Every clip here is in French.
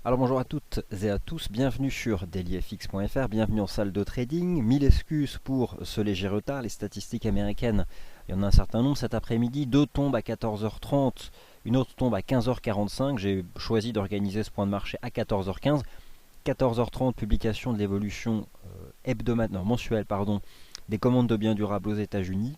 Alors bonjour à toutes et à tous, bienvenue sur dailyfx.fr, bienvenue en salle de trading. Mille excuses pour ce léger retard, les statistiques américaines, il y en a un certain nombre cet après-midi. Deux tombent à 14h30, une autre tombe à 15h45. J'ai choisi d'organiser ce point de marché à 14h15. 14h30, publication de l'évolution mensuelle des commandes de biens durables aux États-Unis.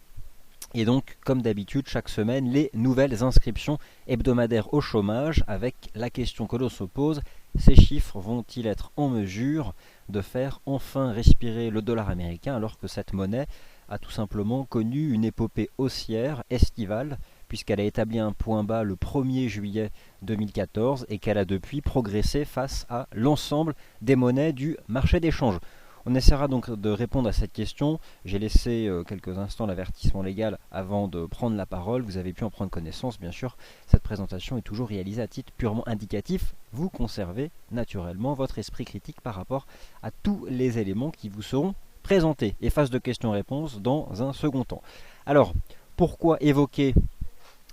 Et donc, comme d'habitude, chaque semaine, les nouvelles inscriptions hebdomadaires au chômage, avec la question que l'on se pose, ces chiffres vont-ils être en mesure de faire enfin respirer le dollar américain, alors que cette monnaie a tout simplement connu une épopée haussière estivale, puisqu'elle a établi un point bas le 1er juillet 2014 et qu'elle a depuis progressé face à l'ensemble des monnaies du marché d'échange. On essaiera donc de répondre à cette question. J'ai laissé quelques instants l'avertissement légal avant de prendre la parole. Vous avez pu en prendre connaissance, bien sûr. Cette présentation est toujours réalisée à titre purement indicatif. Vous conservez naturellement votre esprit critique par rapport à tous les éléments qui vous seront présentés. Et phase de questions-réponses dans un second temps. Alors, pourquoi évoquer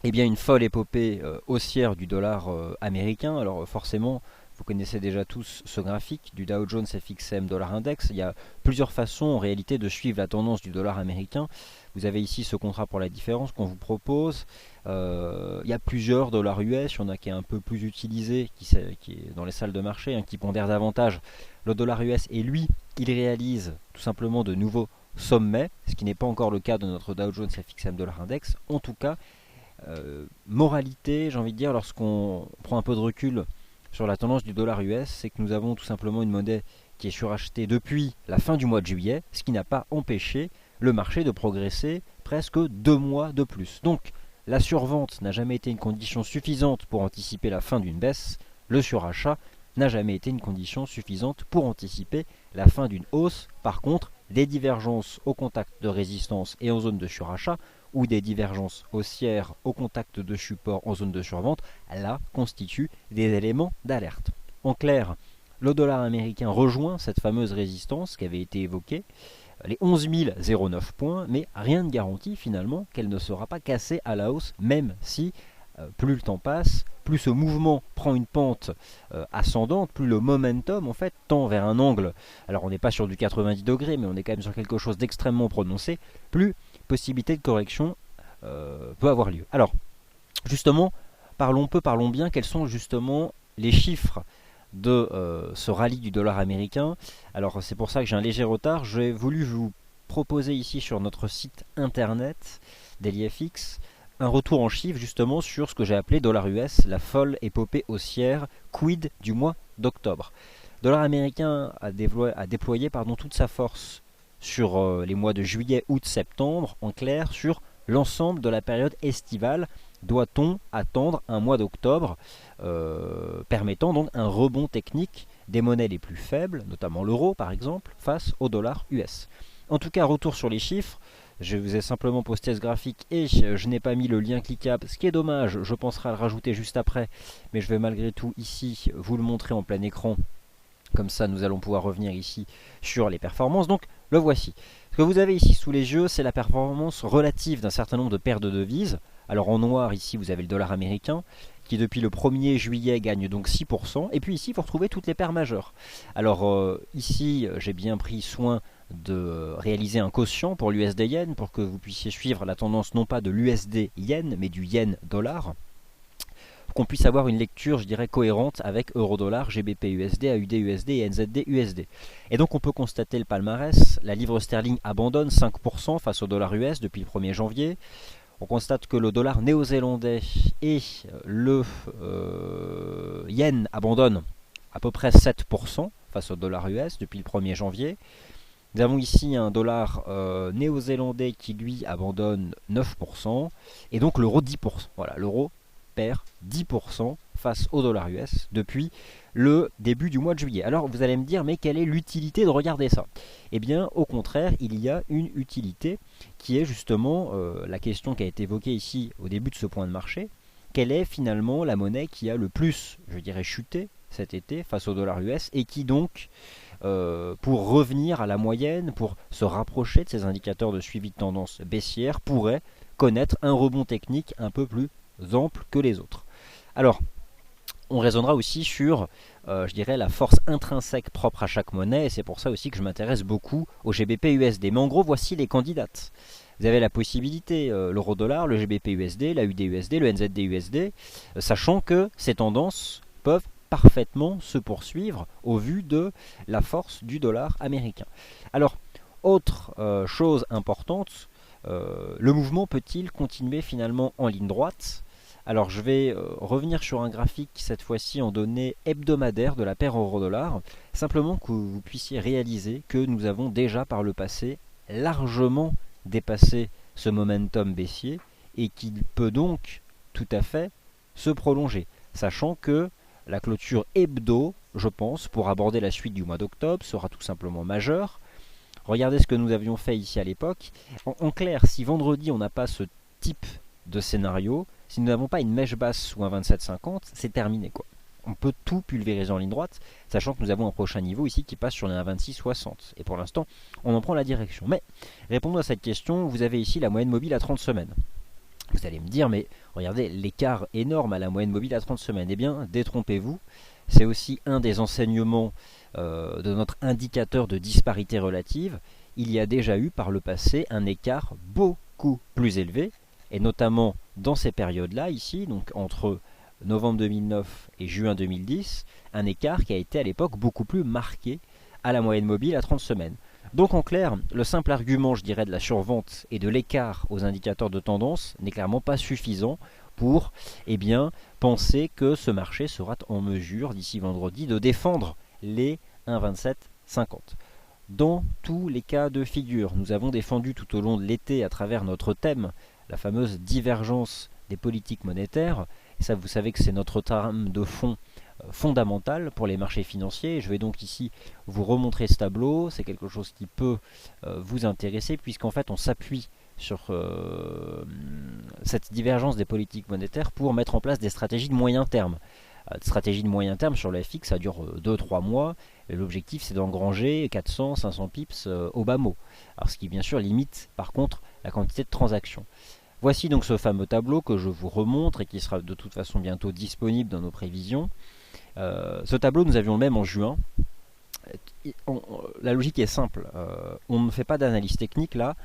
une folle épopée haussière du dollar américain? Alors forcément, vous connaissez déjà tous ce graphique du Dow Jones FXM Dollar Index. Il y a plusieurs façons en réalité de suivre la tendance du dollar américain. Vous avez ici ce contrat pour la différence qu'on vous propose. Il y a plusieurs dollars US. Il y en a qui est un peu plus utilisé, qui est dans les salles de marché, qui pondère davantage le dollar US. Et lui, il réalise tout simplement de nouveaux sommets, ce qui n'est pas encore le cas de notre Dow Jones FXM Dollar Index. En tout cas, moralité, j'ai envie de dire, lorsqu'on prend un peu de recul sur la tendance du dollar US, c'est que nous avons tout simplement une monnaie qui est surachetée depuis la fin du mois de juillet, ce qui n'a pas empêché le marché de progresser presque 2 mois de plus. Donc la survente n'a jamais été une condition suffisante pour anticiper la fin d'une baisse, le surachat n'a jamais été une condition suffisante pour anticiper la fin d'une hausse. Par contre, des divergences au contact de résistance et en zone de surachat, ou des divergences haussières au contact de support en zone de survente, là constituent des éléments d'alerte. En clair, le dollar américain rejoint cette fameuse résistance qui avait été évoquée, les 11 009 points, mais rien ne garantit finalement qu'elle ne sera pas cassée à la hausse, même si plus le temps passe, plus ce mouvement prend une pente ascendante, plus le momentum en fait tend vers un angle. Alors on n'est pas sur du 90 degrés, mais on est quand même sur quelque chose d'extrêmement prononcé, plus possibilité de correction peut avoir lieu. Alors justement, parlons bien, quels sont justement les chiffres de ce rallye du dollar américain. Alors c'est pour ça que j'ai un léger retard. J'ai voulu vous proposer ici sur notre site internet DailyFX un retour en chiffres justement sur ce que j'ai appelé dollar US, la folle épopée haussière quid du mois d'octobre. Dollar américain a déployé toute sa force sur les mois de juillet, août, septembre, en clair sur l'ensemble de la période estivale. Doit-on attendre un mois d'octobre permettant donc un rebond technique des monnaies les plus faibles, notamment l'euro par exemple, face au dollar US? En tout cas, retour sur les chiffres. Je vous ai simplement posté ce graphique et je n'ai pas mis le lien cliquable, ce qui est dommage, je penserai à le rajouter juste après, mais je vais malgré tout ici vous le montrer en plein écran. Comme ça, nous allons pouvoir revenir ici sur les performances. Donc, le voici. Ce que vous avez ici sous les yeux, c'est la performance relative d'un certain nombre de paires de devises. Alors, en noir, ici, vous avez le dollar américain, qui depuis le 1er juillet gagne donc 6%. Et puis ici, vous retrouvez toutes les paires majeures. Alors, ici, j'ai bien pris soin de réaliser un quotient pour l'USD Yen, pour que vous puissiez suivre la tendance non pas de l'USD Yen, mais du Yen dollar, qu'on puisse avoir une lecture, je dirais, cohérente avec euro-dollar, GBP USD, AUD USD et NZD USD. Et donc on peut constater le palmarès, la livre sterling abandonne 5% face au dollar US depuis le 1er janvier. On constate que le dollar néo-zélandais et le yen abandonnent à peu près 7% face au dollar US depuis le 1er janvier. Nous avons ici un dollar néo-zélandais qui lui abandonne 9% et donc l'euro 10%. Voilà, l'euro perd 10% face au dollar US depuis le début du mois de juillet. Alors vous allez me dire, mais quelle est l'utilité de regarder ça? Eh bien au contraire, il y a une utilité qui est justement la question qui a été évoquée ici au début de ce point de marché. Quelle est finalement la monnaie qui a le plus, je dirais, chuté cet été face au dollar US et qui donc, pour revenir à la moyenne, pour se rapprocher de ces indicateurs de suivi de tendance baissière, pourrait connaître un rebond technique un peu plus ample que les autres. Alors, on raisonnera aussi sur, je dirais, la force intrinsèque propre à chaque monnaie, et c'est pour ça aussi que je m'intéresse beaucoup au GBP USD. Mais en gros, voici les candidates. Vous avez la possibilité, l'euro-dollar, le GBP USD, la UD USD, le NZD USD, sachant que ces tendances peuvent parfaitement se poursuivre au vu de la force du dollar américain. Alors, autre chose importante, le mouvement peut-il continuer finalement en ligne droite? Alors je vais revenir sur un graphique cette fois-ci en données hebdomadaires de la paire euro-dollar, simplement que vous puissiez réaliser que nous avons déjà par le passé largement dépassé ce momentum baissier et qu'il peut donc tout à fait se prolonger, sachant que la clôture hebdo, je pense, pour aborder la suite du mois d'octobre, sera tout simplement majeure. Regardez ce que nous avions fait ici à l'époque. En clair, si vendredi on n'a pas ce type de scénario, si nous n'avons pas une mèche basse ou un 27,50, c'est terminé quoi. On peut tout pulvériser en ligne droite, sachant que nous avons un prochain niveau ici qui passe sur les 1,2660. Et pour l'instant, on en prend la direction. Mais, répondons à cette question, vous avez ici la moyenne mobile à 30 semaines. Vous allez me dire, mais regardez l'écart énorme à la moyenne mobile à 30 semaines. Eh bien, détrompez-vous, c'est aussi un des enseignements de notre indicateur de disparité relative. Il y a déjà eu par le passé un écart beaucoup plus élevé, et notamment dans ces périodes-là, ici, donc entre novembre 2009 et juin 2010, un écart qui a été à l'époque beaucoup plus marqué à la moyenne mobile à 30 semaines. Donc en clair, le simple argument, je dirais, de la survente et de l'écart aux indicateurs de tendance n'est clairement pas suffisant pour penser que ce marché sera en mesure, d'ici vendredi, de défendre les 1,2750. Dans tous les cas de figure, nous avons défendu tout au long de l'été à travers notre thème, la fameuse divergence des politiques monétaires. Et ça, vous savez que c'est notre trame de fond fondamentale pour les marchés financiers. Je vais donc ici vous remontrer ce tableau. C'est quelque chose qui peut vous intéresser puisqu'en fait on s'appuie sur cette divergence des politiques monétaires pour mettre en place des stratégies de moyen terme. Stratégie de moyen terme sur le FX, ça dure 2-3 mois. L'objectif c'est d'engranger 400-500 pips au bas mot. Alors ce qui bien sûr limite par contre la quantité de transactions. Voici donc ce fameux tableau que je vous remontre et qui sera de toute façon bientôt disponible dans nos prévisions. Ce tableau, nous avions le même en juin. La logique est simple. On ne fait pas d'analyse technique là.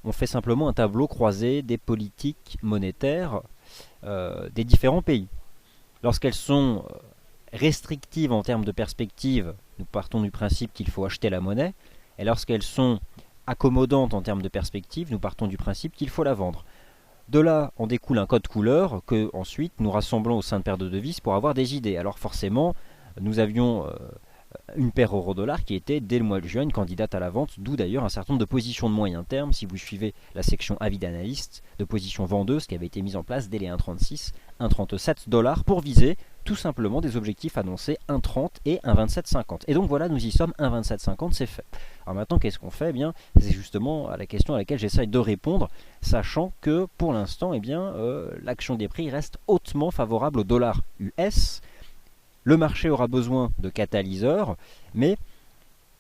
On fait simplement un tableau croisé des politiques monétaires des différents pays. Lorsqu'elles sont restrictives en termes de perspective, nous partons du principe qu'il faut acheter la monnaie. Et lorsqu'elles sont accommodantes en termes de perspective, nous partons du principe qu'il faut la vendre. De là, en découle un code couleur que ensuite nous rassemblons au sein de paires de devises pour avoir des idées. Alors forcément, nous avions une paire euro-dollar qui était dès le mois de juin une candidate à la vente, d'où d'ailleurs un certain nombre de positions de moyen terme, si vous suivez la section avis d'analyste, de positions vendeuses qui avaient été mises en place dès les 1,36, 1,37 dollars pour viser tout simplement des objectifs annoncés 1,30 et 1,2750. Et donc voilà, nous y sommes, 1,2750, c'est fait. Alors maintenant, qu'est-ce qu'on fait? Eh bien, c'est justement à la question à laquelle j'essaie de répondre, sachant que pour l'instant, l'action des prix reste hautement favorable au dollar US. Le marché aura besoin de catalyseurs, mais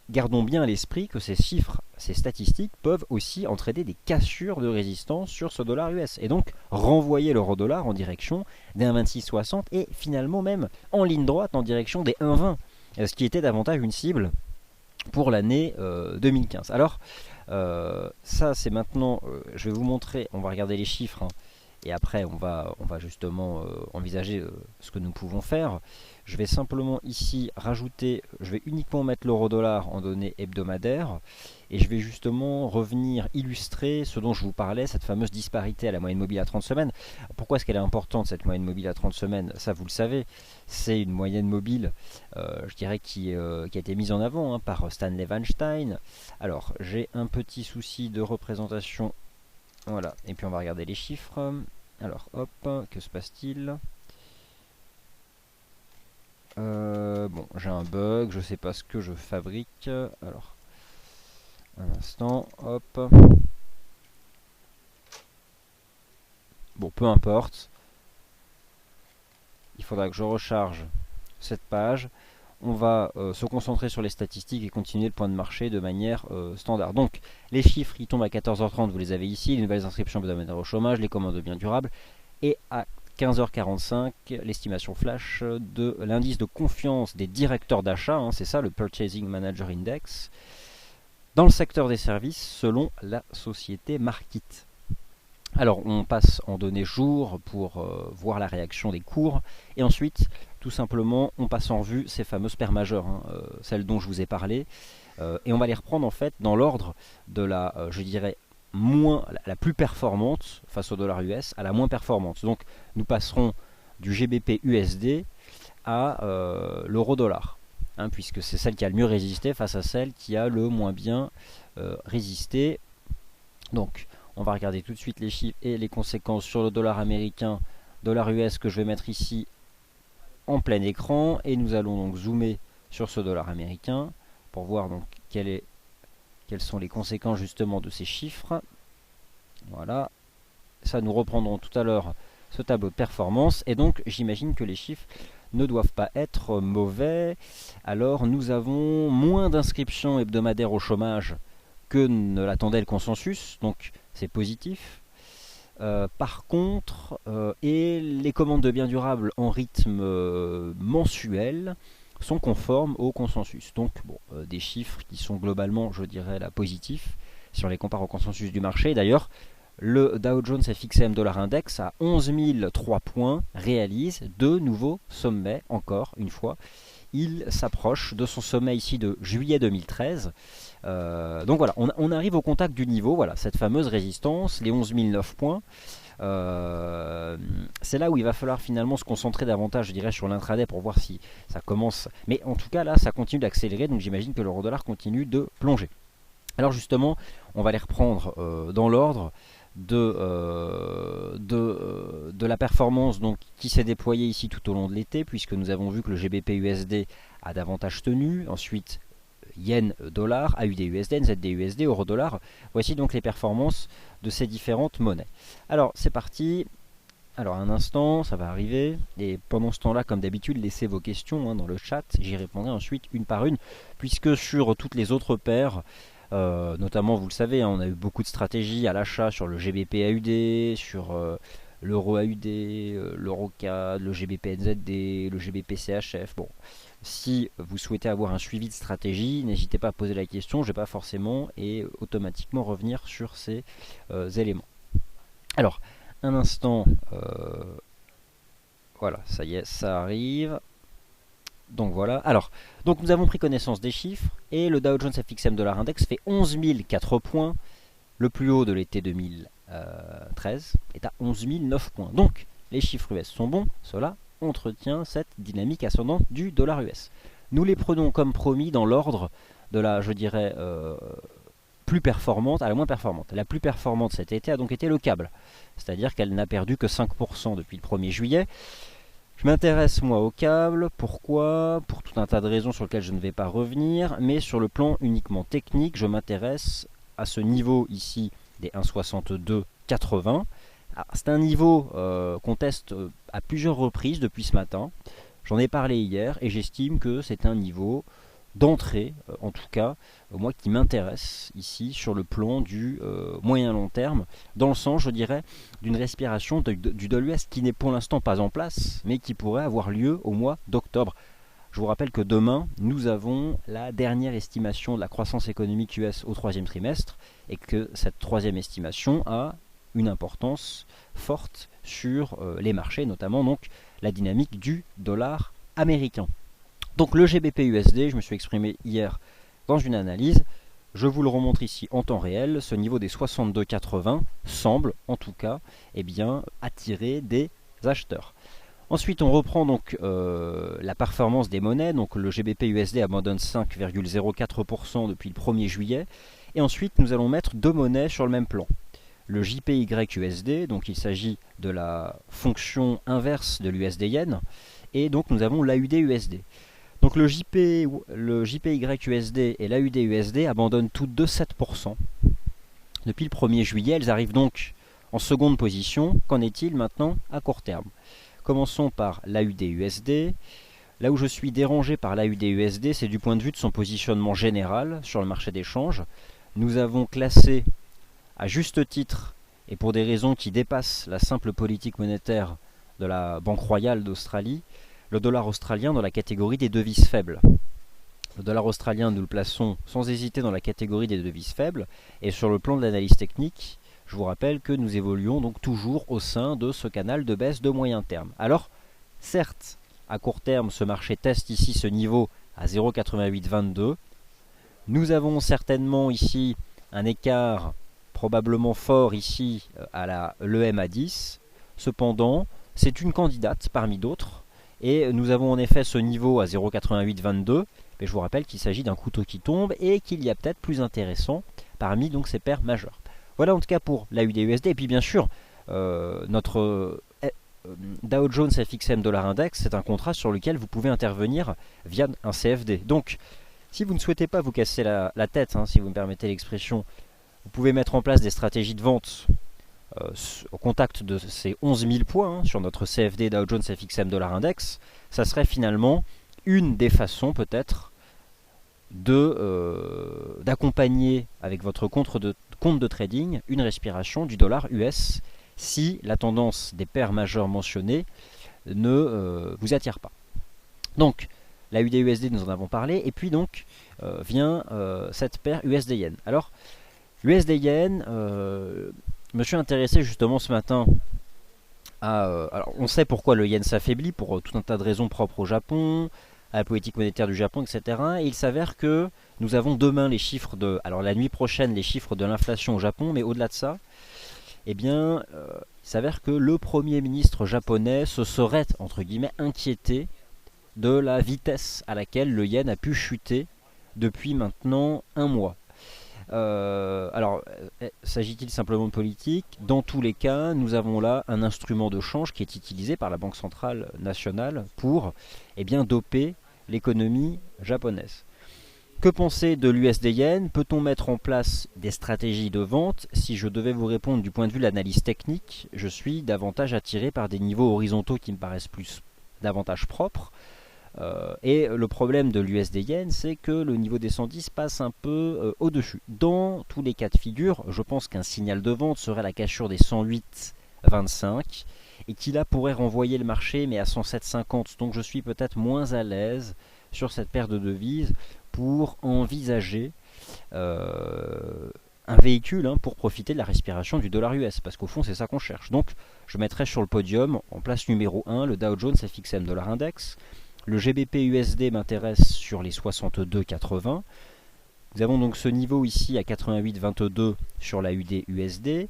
gardons bien à l'esprit que ces chiffres, ces statistiques peuvent aussi entraîner des cassures de résistance sur ce dollar US et donc renvoyer l'euro-dollar en direction des 1,2660 et finalement même en ligne droite en direction des 1,20, ce qui était davantage une cible pour l'année 2015. Alors ça c'est maintenant, je vais vous montrer, on va regarder les chiffres et après on va justement envisager ce que nous pouvons faire. Je vais simplement ici rajouter, je vais uniquement mettre l'euro-dollar en données hebdomadaires et je vais justement revenir illustrer ce dont je vous parlais, cette fameuse disparité à la moyenne mobile à 30 semaines. Pourquoi est-ce qu'elle est importante cette moyenne mobile à 30 semaines? Ça vous le savez, c'est une moyenne mobile je dirais qui a été mise en avant par Stanley Weinstein. Alors j'ai un petit souci de représentation, voilà, et puis on va regarder les chiffres. Alors hop, que se passe-t-il? Bon, j'ai un bug, je sais pas ce que je fabrique. Alors, un instant, hop. Bon, peu importe. Il faudra que je recharge cette page. On va se concentrer sur les statistiques et continuer le point de marché de manière standard. Donc, les chiffres qui tombent à 14h30, vous les avez ici. Les nouvelles inscriptions hebdomadaires au chômage, les commandes de biens durables. Et à 15h45, l'estimation flash de l'indice de confiance des directeurs d'achat, hein, c'est ça le Purchasing Manager Index, dans le secteur des services selon la société Markit. Alors on passe en données jour pour voir la réaction des cours, et ensuite tout simplement on passe en revue ces fameuses paires majeures, hein, celles dont je vous ai parlé, et on va les reprendre en fait dans l'ordre de la, je dirais, la plus performante face au dollar US à la moins performante. Donc nous passerons du GBP USD à l'euro dollar, hein, puisque c'est celle qui a le mieux résisté face à celle qui a le moins bien résisté. Donc on va regarder tout de suite les chiffres et les conséquences sur le dollar américain, dollar US que je vais mettre ici en plein écran, et nous allons donc zoomer sur ce dollar américain pour voir donc quelles sont les conséquences justement de ces chiffres. Voilà, ça nous reprendrons tout à l'heure ce tableau de performance, et donc j'imagine que les chiffres ne doivent pas être mauvais. Alors nous avons moins d'inscriptions hebdomadaires au chômage que ne l'attendait le consensus, donc c'est positif. Par contre, et les commandes de biens durables en rythme mensuel sont conformes au consensus. Donc bon, des chiffres qui sont globalement, je dirais, là, positifs si on les compare au consensus du marché. D'ailleurs, le Dow Jones FXM Dollar Index à 11 003 points réalise de nouveaux sommets, encore une fois. Il s'approche de son sommet ici de juillet 2013. Donc voilà, on arrive au contact du niveau, voilà, cette fameuse résistance, les 11 009 points. C'est là où il va falloir finalement se concentrer davantage, je dirais, sur l'intraday pour voir si ça commence. Mais en tout cas, là, ça continue d'accélérer, donc j'imagine que l'euro-dollar continue de plonger. Alors justement, on va les reprendre dans l'ordre de la performance donc, qui s'est déployée ici tout au long de l'été, puisque nous avons vu que le GBP USD a davantage tenu. Ensuite, Yen dollar, AUD USD, NZD USD, euro dollar. Voici donc les performances de ces différentes monnaies. Alors c'est parti. Alors un instant, ça va arriver. Et pendant ce temps-là, comme d'habitude, laissez vos questions dans le chat. J'y répondrai ensuite une par une, puisque sur toutes les autres paires, notamment vous le savez, on a eu beaucoup de stratégies à l'achat sur le GBP AUD, sur l'euro AUD, l'euro CAD, le GBP NZD, le GBP CHF. Bon. Si vous souhaitez avoir un suivi de stratégie, n'hésitez pas à poser la question, je ne vais pas forcément et automatiquement revenir sur ces éléments. Alors, un instant, voilà, ça y est, ça arrive. Donc voilà, alors, donc nous avons pris connaissance des chiffres, et le Dow Jones FXM Dollar Index fait 11 004 points, le plus haut de l'été 2013 est à 11 009 points. Donc, les chiffres US sont bons, cela entretient cette dynamique ascendante du dollar US. Nous les prenons comme promis dans l'ordre de la, je dirais, plus performante à la moins performante. La plus performante cet été a donc été le câble, c'est-à-dire qu'elle n'a perdu que 5% depuis le 1er juillet. Je m'intéresse moi au câble, pourquoi? Pour tout un tas de raisons sur lesquelles je ne vais pas revenir, mais sur le plan uniquement technique, je m'intéresse à ce niveau ici des 1,6280. C'est un niveau qu'on teste à plusieurs reprises depuis ce matin. J'en ai parlé hier et j'estime que c'est un niveau d'entrée, en tout cas, moi qui m'intéresse ici sur le plan du moyen long terme, dans le sens, je dirais, d'une respiration du dollar US qui n'est pour l'instant pas en place, mais qui pourrait avoir lieu au mois d'octobre. Je vous rappelle que demain, nous avons la dernière estimation de la croissance économique US au troisième trimestre, et que cette troisième estimation a une importance forte sur les marchés, notamment donc la dynamique du dollar américain. Donc le GBP USD, je me suis exprimé hier dans une analyse, je vous le remontre ici en temps réel, ce niveau des 62,80 semble en tout cas attirer des acheteurs. Ensuite on reprend donc la performance des monnaies, donc le GBP USD abandonne 5,04% depuis le 1er juillet, et ensuite nous allons mettre deux monnaies sur le même plan. Le JPY USD, donc il s'agit de la fonction inverse de l'USD Yen, et donc nous avons l'AUD USD. Donc le JPY USD et l'AUD USD abandonnent toutes deux 7%. Depuis le 1er juillet, elles arrivent donc en seconde position. Qu'en est-il maintenant à court terme? Commençons par l'AUD USD. Là où je suis dérangé par l'AUD USD, c'est du point de vue de son positionnement général sur le marché des changes. Nous avons classé à juste titre, et pour des raisons qui dépassent la simple politique monétaire de la Banque Royale d'Australie, le dollar australien dans la catégorie des devises faibles. Le dollar australien, nous le plaçons sans hésiter dans la catégorie des devises faibles. Et sur le plan de l'analyse technique, je vous rappelle que nous évoluons donc toujours au sein de ce canal de baisse de moyen terme. Alors, certes, à court terme, ce marché teste ici ce niveau à 0,8822. Nous avons certainement ici un écart probablement fort ici à l'EMA10. Cependant, c'est une candidate parmi d'autres. Et nous avons en effet ce niveau à 0,8822. Mais je vous rappelle qu'il s'agit d'un couteau qui tombe et qu'il y a peut-être plus intéressant parmi donc ces paires majeures. Voilà en tout cas pour l'AUD-USD. Et puis bien sûr, notre Dow Jones FXM Dollar Index, c'est un contrat sur lequel vous pouvez intervenir via un CFD. Donc, si vous ne souhaitez pas vous casser la tête, si vous me permettez l'expression, vous pouvez mettre en place des stratégies de vente au contact de ces 11 000 points sur notre CFD Dow Jones FXM Dollar Index. Ça serait finalement une des façons peut-être d'accompagner avec votre compte de trading une respiration du dollar US si la tendance des paires majeures mentionnées ne vous attire pas. Donc, la UD-USD, nous en avons parlé, et puis donc vient cette paire USD-Yen. Alors, l'USD-Yen, je me suis intéressé justement ce matin alors, on sait pourquoi le yen s'affaiblit, pour tout un tas de raisons propres au Japon, à la politique monétaire du Japon, etc. Et il s'avère que nous avons demain les chiffres alors la nuit prochaine, les chiffres de l'inflation au Japon, mais au-delà de ça, eh bien, il s'avère que le Premier ministre japonais se serait, entre guillemets, inquiété de la vitesse à laquelle le yen a pu chuter depuis maintenant un mois. Alors, s'agit-il simplement de politique? Dans tous les cas, nous avons là un instrument de change qui est utilisé par la Banque centrale nationale pour doper l'économie japonaise. Que penser de l'USD-Yen? Peut-on mettre en place des stratégies de vente? Si je devais vous répondre du point de vue de l'analyse technique, je suis davantage attiré par des niveaux horizontaux qui me paraissent davantage propres. Et le problème de l'USD-Yen, c'est que le niveau des 110 passe un peu au-dessus. Dans tous les cas de figure, je pense qu'un signal de vente serait la cassure des 108,25 et qui là pourrait renvoyer le marché mais à 107,50. Donc je suis peut-être moins à l'aise sur cette paire de devises pour envisager un véhicule pour profiter de la respiration du dollar US, parce qu'au fond c'est ça qu'on cherche. Donc je mettrai sur le podium en place numéro 1 le Dow Jones FXM Dollar Index. Le GBP USD m'intéresse sur les 62,80. Nous avons donc ce niveau ici à 88,22 sur la UD USD,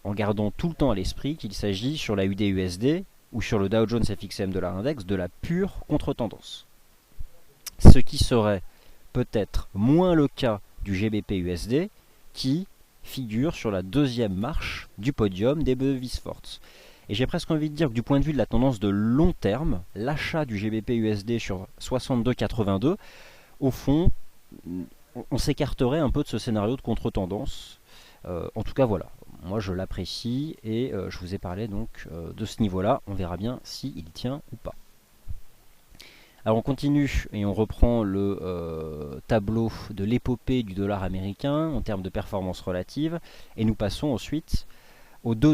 en gardant tout le temps à l'esprit qu'il s'agit sur la UD USD ou sur le Dow Jones FXM Dollar Index de la pure contre-tendance. Ce qui serait peut-être moins le cas du GBP USD qui figure sur la deuxième marche du podium des devises fortes. Et j'ai presque envie de dire que du point de vue de la tendance de long terme, l'achat du GBP USD sur 62,82, au fond, on s'écarterait un peu de ce scénario de contre-tendance. En tout cas, voilà, moi je l'apprécie et je vous ai parlé donc de ce niveau-là. On verra bien s'il tient ou pas. Alors on continue et on reprend le tableau de l'épopée du dollar américain en termes de performance relative. Et nous passons ensuite aux deux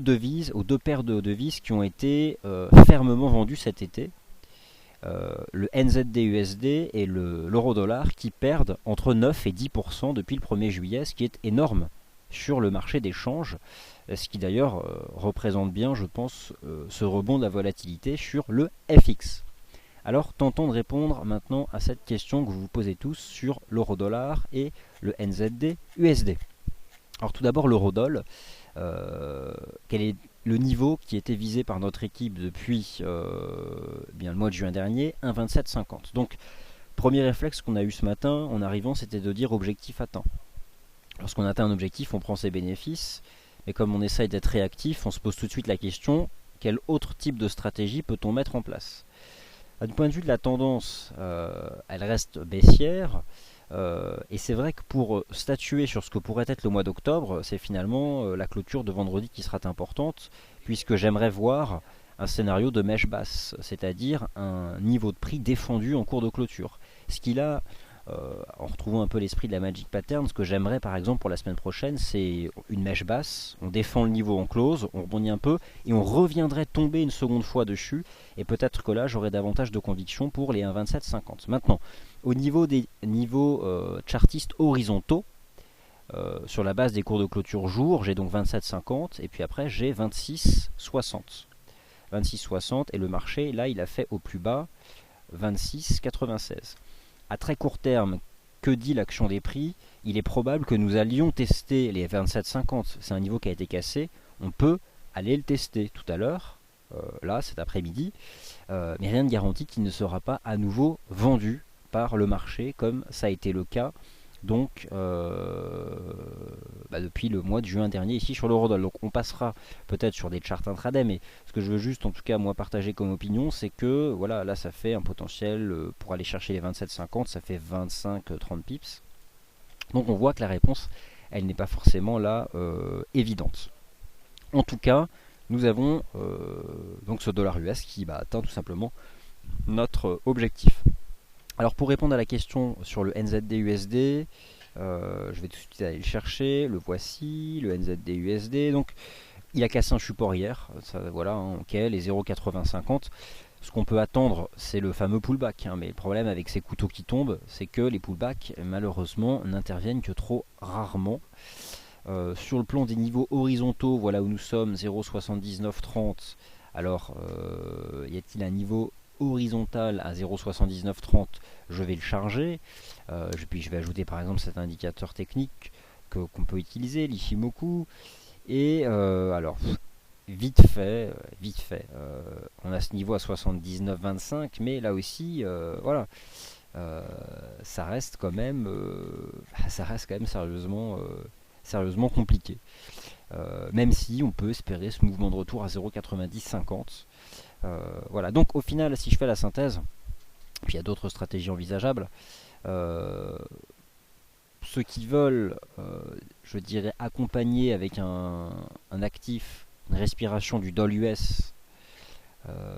paires de devises qui ont été fermement vendues cet été. Le NZD-USD et l'euro-dollar qui perdent entre 9 et 10% depuis le 1er juillet, ce qui est énorme sur le marché des changes, ce qui d'ailleurs représente bien, je pense, ce rebond de la volatilité sur le FX. Alors tentons de répondre maintenant à cette question que vous vous posez tous sur l'euro-dollar et le NZD-USD. Alors tout d'abord l'euro-dollar. Quel est le niveau qui était visé par notre équipe depuis le mois de juin dernier, 1,2750. Donc, premier réflexe qu'on a eu ce matin en arrivant, c'était de dire objectif atteint. Lorsqu'on atteint un objectif, on prend ses bénéfices, mais comme on essaye d'être réactif, on se pose tout de suite la question, quel autre type de stratégie peut-on mettre en place? Du point de vue de la tendance, elle reste baissière. Et c'est vrai que pour statuer sur ce que pourrait être le mois d'octobre, c'est finalement la clôture de vendredi qui sera importante, puisque j'aimerais voir un scénario de mèche basse, c'est-à-dire un niveau de prix défendu en cours de clôture. Ce qui là en retrouvant un peu l'esprit de la Magic Pattern, ce que j'aimerais par exemple pour la semaine prochaine, c'est une mèche basse, on défend le niveau en close, on rebondit un peu, et on reviendrait tomber une seconde fois dessus, et peut-être que là j'aurai davantage de conviction pour les 1,2750. Maintenant, au niveau des niveaux chartistes horizontaux, sur la base des cours de clôture jour, j'ai donc 27,50 et puis après j'ai 26,60. 26,60 et le marché, là, il a fait au plus bas 26,96. À très court terme, que dit l'action des prix? Il est probable que nous allions tester les 27,50. C'est un niveau qui a été cassé. On peut aller le tester tout à l'heure, là, cet après-midi. Mais rien ne garantit qu'il ne sera pas à nouveau vendu par le marché, comme ça a été le cas donc depuis le mois de juin dernier ici sur l'eurodoll. Donc on passera peut-être sur des charts intraday, mais ce que je veux juste en tout cas moi partager comme opinion, c'est que voilà, là ça fait un potentiel pour aller chercher les 27,50, ça fait 25-30 pips. Donc on voit que la réponse, elle n'est pas forcément là évidente. En tout cas, nous avons donc ce dollar US qui atteint tout simplement notre objectif. Alors pour répondre à la question sur le NZD-USD, je vais tout de suite aller le chercher, le voici, le NZD-USD. Donc il a cassé un support hier, ça, voilà, ok, les 0,8050. Ce qu'on peut attendre, c'est le fameux pullback, mais le problème avec ces couteaux qui tombent, c'est que les pullbacks, malheureusement, n'interviennent que trop rarement. Sur le plan des niveaux horizontaux, voilà où nous sommes, 0,7930. Alors, y a-t-il un niveau horizontal à 0,7930? Je vais le charger. Puis je vais ajouter par exemple cet indicateur technique qu'on peut utiliser, l'Ishimoku. Et alors, vite fait, on a ce niveau à 79,25, mais là aussi, voilà, ça reste quand même sérieusement compliqué. Même si on peut espérer ce mouvement de retour à 0,9050. Voilà, donc au final, si je fais la synthèse, puis il y a d'autres stratégies envisageables, ceux qui veulent, je dirais, accompagner avec un actif, une respiration du doll US,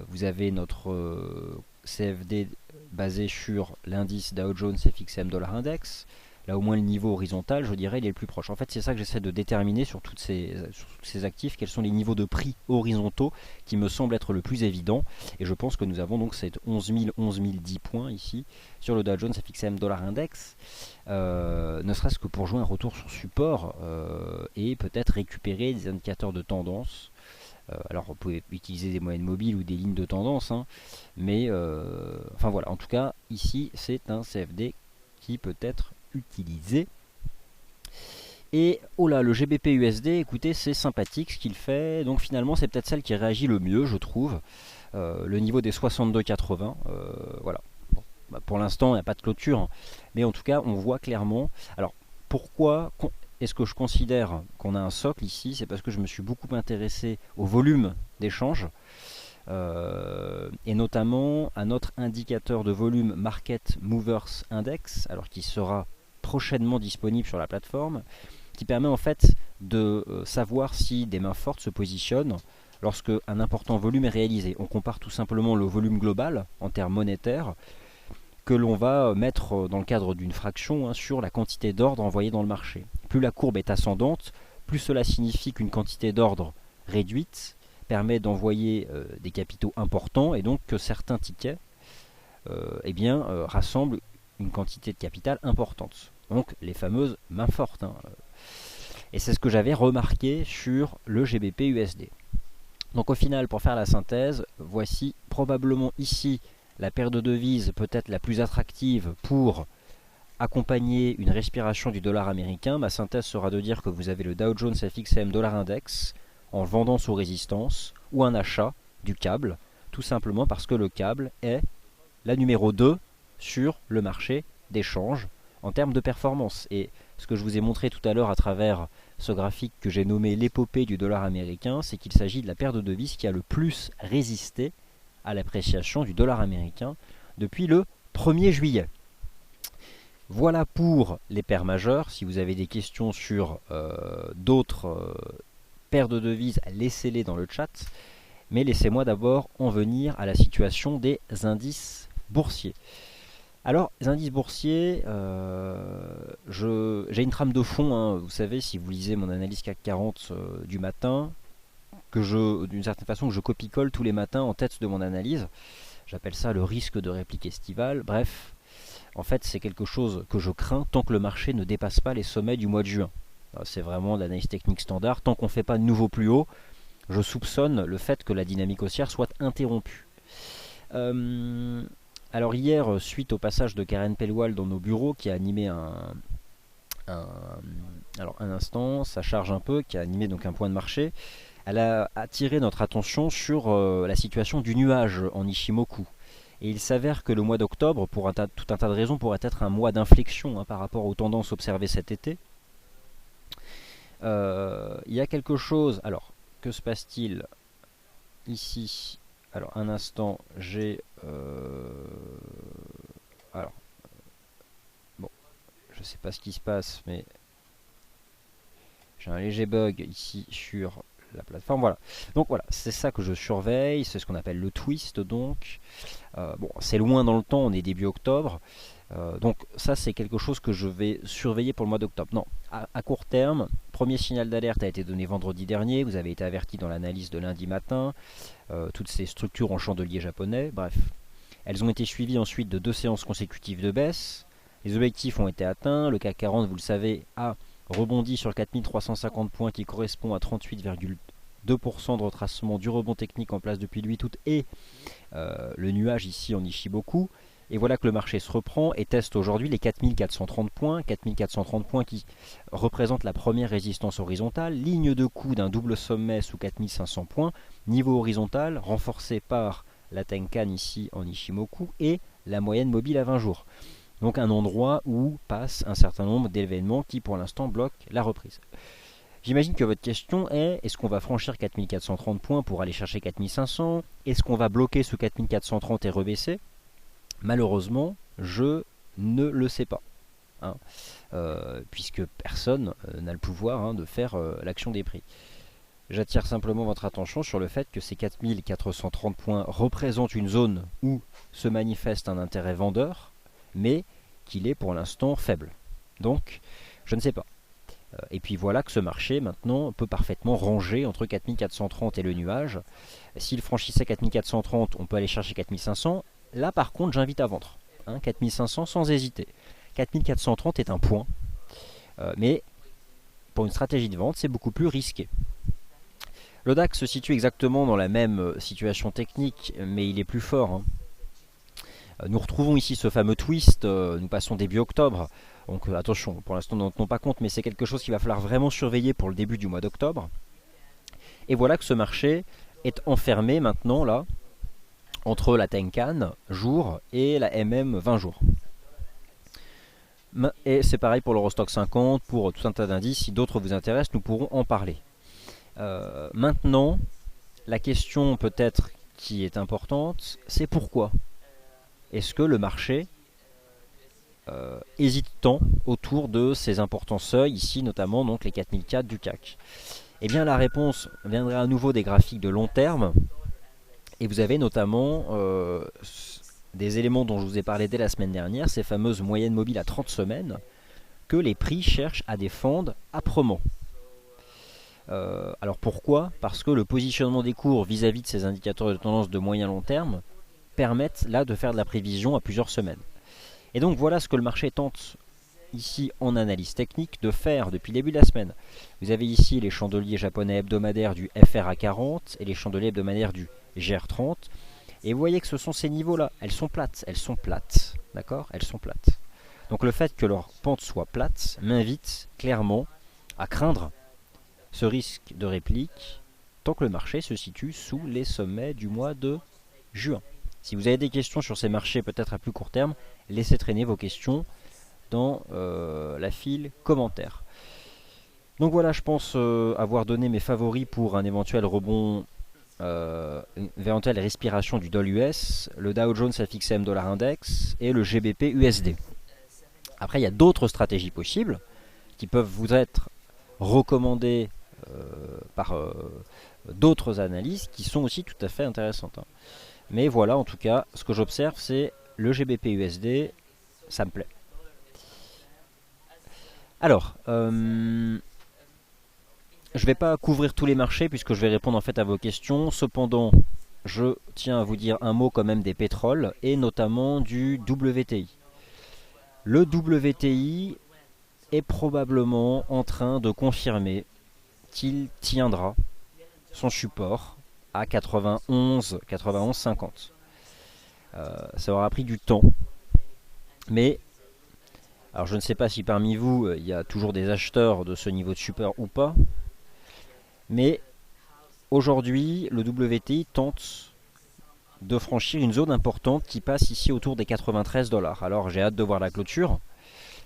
vous avez notre CFD basé sur l'indice Dow Jones FXM Dollar Index. Là au moins le niveau horizontal, je dirais, il est le plus proche. En fait, c'est ça que j'essaie de déterminer sur tous ces actifs, quels sont les niveaux de prix horizontaux qui me semblent être le plus évident. Et je pense que nous avons donc cette 11 010 points ici sur le Dow Jones FXM Dollar Index, ne serait-ce que pour jouer un retour sur support et peut-être récupérer des indicateurs de tendance. Alors vous pouvez utiliser des moyennes mobiles ou des lignes de tendance, mais enfin voilà, en tout cas ici c'est un CFD qui peut être utilisé. Et oh là, le GBP USD, écoutez, c'est sympathique ce qu'il fait. Donc finalement, c'est peut-être celle qui réagit le mieux, je trouve. Le niveau des 62,80. Voilà. Bon, pour l'instant, il n'y a pas de clôture, mais en tout cas, on voit clairement. Alors, pourquoi est-ce que je considère qu'on a un socle ici? C'est parce que je me suis beaucoup intéressé au volume d'échange. Et notamment à notre indicateur de volume Market Movers Index, alors qui sera prochainement disponible sur la plateforme, qui permet en fait de savoir si des mains fortes se positionnent lorsque un important volume est réalisé. On compare tout simplement le volume global en termes monétaires que l'on va mettre dans le cadre d'une fraction sur la quantité d'ordre envoyée dans le marché. Plus la courbe est ascendante, plus cela signifie qu'une quantité d'ordre réduite permet d'envoyer des capitaux importants et donc que certains tickets rassemblent une quantité de capital importante. Donc les fameuses mains fortes. Et c'est ce que j'avais remarqué sur le GBP USD. Donc au final, pour faire la synthèse, voici probablement ici la paire de devises peut-être la plus attractive pour accompagner une respiration du dollar américain. Ma synthèse sera de dire que vous avez le Dow Jones FXM Dollar Index en vendant sous résistance ou un achat du câble, tout simplement parce que le câble est la numéro 2 sur le marché d'échange en termes de performance. Et ce que je vous ai montré tout à l'heure à travers ce graphique que j'ai nommé l'épopée du dollar américain, c'est qu'il s'agit de la paire de devises qui a le plus résisté à l'appréciation du dollar américain depuis le 1er juillet. Voilà pour les paires majeures. Si vous avez des questions sur d'autres paires de devises, laissez-les dans le chat. Mais laissez-moi d'abord en venir à la situation des indices boursiers. Alors, les indices boursiers, j'ai une trame de fond, hein, vous savez, si vous lisez mon analyse CAC 40 du matin, d'une certaine façon, que je copie-colle tous les matins en tête de mon analyse. J'appelle ça le risque de réplique estivale. Bref, en fait, c'est quelque chose que je crains tant que le marché ne dépasse pas les sommets du mois de juin. C'est vraiment l'analyse technique standard. Tant qu'on ne fait pas de nouveau plus haut, je soupçonne le fait que la dynamique haussière soit interrompue. Euh, alors hier, suite au passage de Karen Pellwall dans nos bureaux, qui a animé alors un instant, ça charge un peu, qui a animé donc un point de marché, elle a attiré notre attention sur la situation du nuage en Ishimoku. Et il s'avère que le mois d'octobre, pour tout un tas de raisons, pourrait être un mois d'inflexion par rapport aux tendances observées cet été. Il y a quelque chose. Alors, que se passe-t-il ici? Alors, un instant, j'ai. Alors, bon, je sais pas ce qui se passe, mais j'ai un léger bug ici sur la plateforme. Voilà. Donc voilà, c'est ça que je surveille. C'est ce qu'on appelle le twist. Donc, bon, c'est loin dans le temps. On est début octobre. Donc ça c'est quelque chose que je vais surveiller pour le mois d'octobre. Non, à court terme, premier signal d'alerte a été donné vendredi dernier, vous avez été averti dans l'analyse de lundi matin, toutes ces structures en chandelier japonais, bref. Elles ont été suivies ensuite de 2 séances consécutives de baisse, les objectifs ont été atteints, le CAC 40 vous le savez a rebondi sur 4350 points qui correspond à 38,2% de retracement du rebond technique en place depuis le 8 août et le nuage ici en Ishimoku. Et voilà que le marché se reprend et teste aujourd'hui les 4430 points. 4430 points qui représentent la première résistance horizontale. Ligne de coup d'un double sommet sous 4500 points. Niveau horizontal renforcé par la Tenkan ici en Ishimoku et la moyenne mobile à 20 jours. Donc un endroit où passe un certain nombre d'événements qui pour l'instant bloquent la reprise. J'imagine que votre question est, est-ce qu'on va franchir 4430 points pour aller chercher 4500? Est-ce qu'on va bloquer sous 4430 et rebaisser? Malheureusement, je ne le sais pas, hein, puisque personne n'a le pouvoir de faire l'action des prix. J'attire simplement votre attention sur le fait que ces 4430 points représentent une zone où se manifeste un intérêt vendeur, mais qu'il est pour l'instant faible. Donc, je ne sais pas. Et puis voilà que ce marché maintenant peut parfaitement ranger entre 4430 et le nuage. S'il franchissait 4430, on peut aller chercher 4500. Là par contre j'invite à vendre, 4500 sans hésiter. 4430 est un point, mais pour une stratégie de vente c'est beaucoup plus risqué. Le DAX se situe exactement dans la même situation technique, mais il est plus fort. Nous retrouvons ici ce fameux twist, nous passons début octobre, donc attention, pour l'instant n'en tenons pas compte, mais c'est quelque chose qu'il va falloir vraiment surveiller pour le début du mois d'octobre. Et voilà que ce marché est enfermé maintenant là, entre la Tenkan jour et la MM 20 jours. Et c'est pareil pour l'Eurostock 50, pour tout un tas d'indices. Si d'autres vous intéressent, nous pourrons en parler. Maintenant, la question peut-être qui est importante, c'est pourquoi est-ce que le marché hésite tant autour de ces importants seuils, ici notamment donc les 4004 du CAC? Eh bien la réponse viendrait à nouveau des graphiques de long terme. Et vous avez notamment des éléments dont je vous ai parlé dès la semaine dernière, ces fameuses moyennes mobiles à 30 semaines, que les prix cherchent à défendre âprement. Alors pourquoi? Parce que le positionnement des cours vis-à-vis de ces indicateurs de tendance de moyen long terme permettent là de faire de la prévision à plusieurs semaines. Et donc voilà ce que le marché tente ici en analyse technique de faire depuis le début de la semaine. Vous avez ici les chandeliers japonais hebdomadaires du FRA 40 et les chandeliers hebdomadaires du GR30. Et vous voyez que ce sont ces niveaux-là. Elles sont plates. D'accord? Elles sont plates. Donc le fait que leur pente soit plate m'invite clairement à craindre ce risque de réplique tant que le marché se situe sous les sommets du mois de juin. Si vous avez des questions sur ces marchés peut-être à plus court terme, laissez traîner vos questions dans la file commentaires. Donc voilà, je pense avoir donné mes favoris pour un éventuel rebond, une éventuelle respiration du Doll US, le Dow Jones FXM Dollar Index et le GBP USD. Après, il y a d'autres stratégies possibles qui peuvent vous être recommandées par d'autres analyses qui sont aussi tout à fait intéressantes. Mais voilà, en tout cas, ce que j'observe, c'est le GBP USD Ça me plaît. Alors, je vais pas couvrir tous les marchés puisque je vais répondre en fait à vos questions. Cependant, je tiens à vous dire un mot quand même des pétroles et notamment du WTI. Le WTI est probablement en train de confirmer qu'il tiendra son support à 91,50. Ça aura pris du temps, mais alors je ne sais pas si parmi vous il y a toujours des acheteurs de ce niveau de support ou pas, mais aujourd'hui le WTI tente de franchir une zone importante qui passe ici autour des 93 dollars. Alors j'ai hâte de voir la clôture,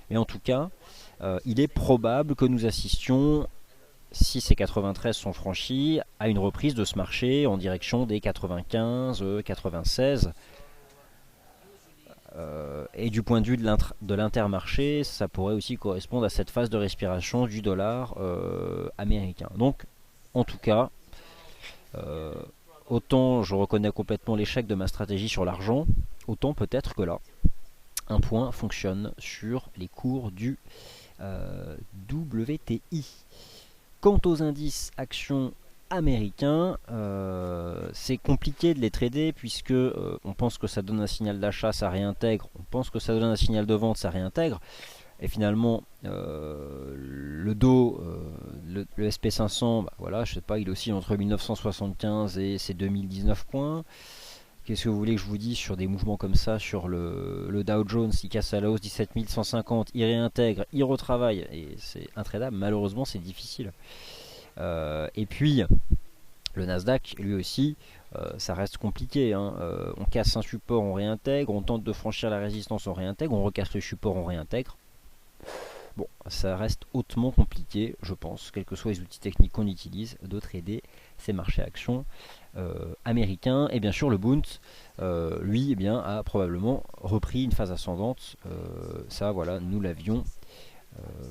mais en tout cas, il est probable que nous assistions, si ces 93 sont franchis, à une reprise de ce marché en direction des 95, 96. Et du point de vue de l'intermarché, ça pourrait aussi correspondre à cette phase de respiration du dollar américain. Donc, en tout cas, autant je reconnais complètement l'échec de ma stratégie sur l'argent, autant peut-être que là, un point fonctionne sur les cours du WTI. Quant aux indices actions américains, c'est compliqué de les trader puisque on pense que ça donne un signal d'achat, ça réintègre, on pense que ça donne un signal de vente, ça réintègre, et finalement le Dow, le SP500, bah voilà, je sais pas, il oscille entre 1975 et ses 2019 points. Qu'est-ce que vous voulez que je vous dise sur des mouvements comme ça, sur le Dow Jones, il casse à la hausse 17 150, il réintègre, il retravaille, et c'est intradable, malheureusement c'est difficile. Et puis le Nasdaq, lui aussi, ça reste compliqué, hein. On casse un support, on réintègre, on tente de franchir la résistance, on réintègre, on recasse le support, on réintègre. Bon, ça reste hautement compliqué, je pense, quels que soient les outils techniques qu'on utilise, de trader ces marchés actions américains. Et bien sûr, le Bund, lui, eh bien, a probablement repris une phase ascendante. Ça, voilà, nous l'avions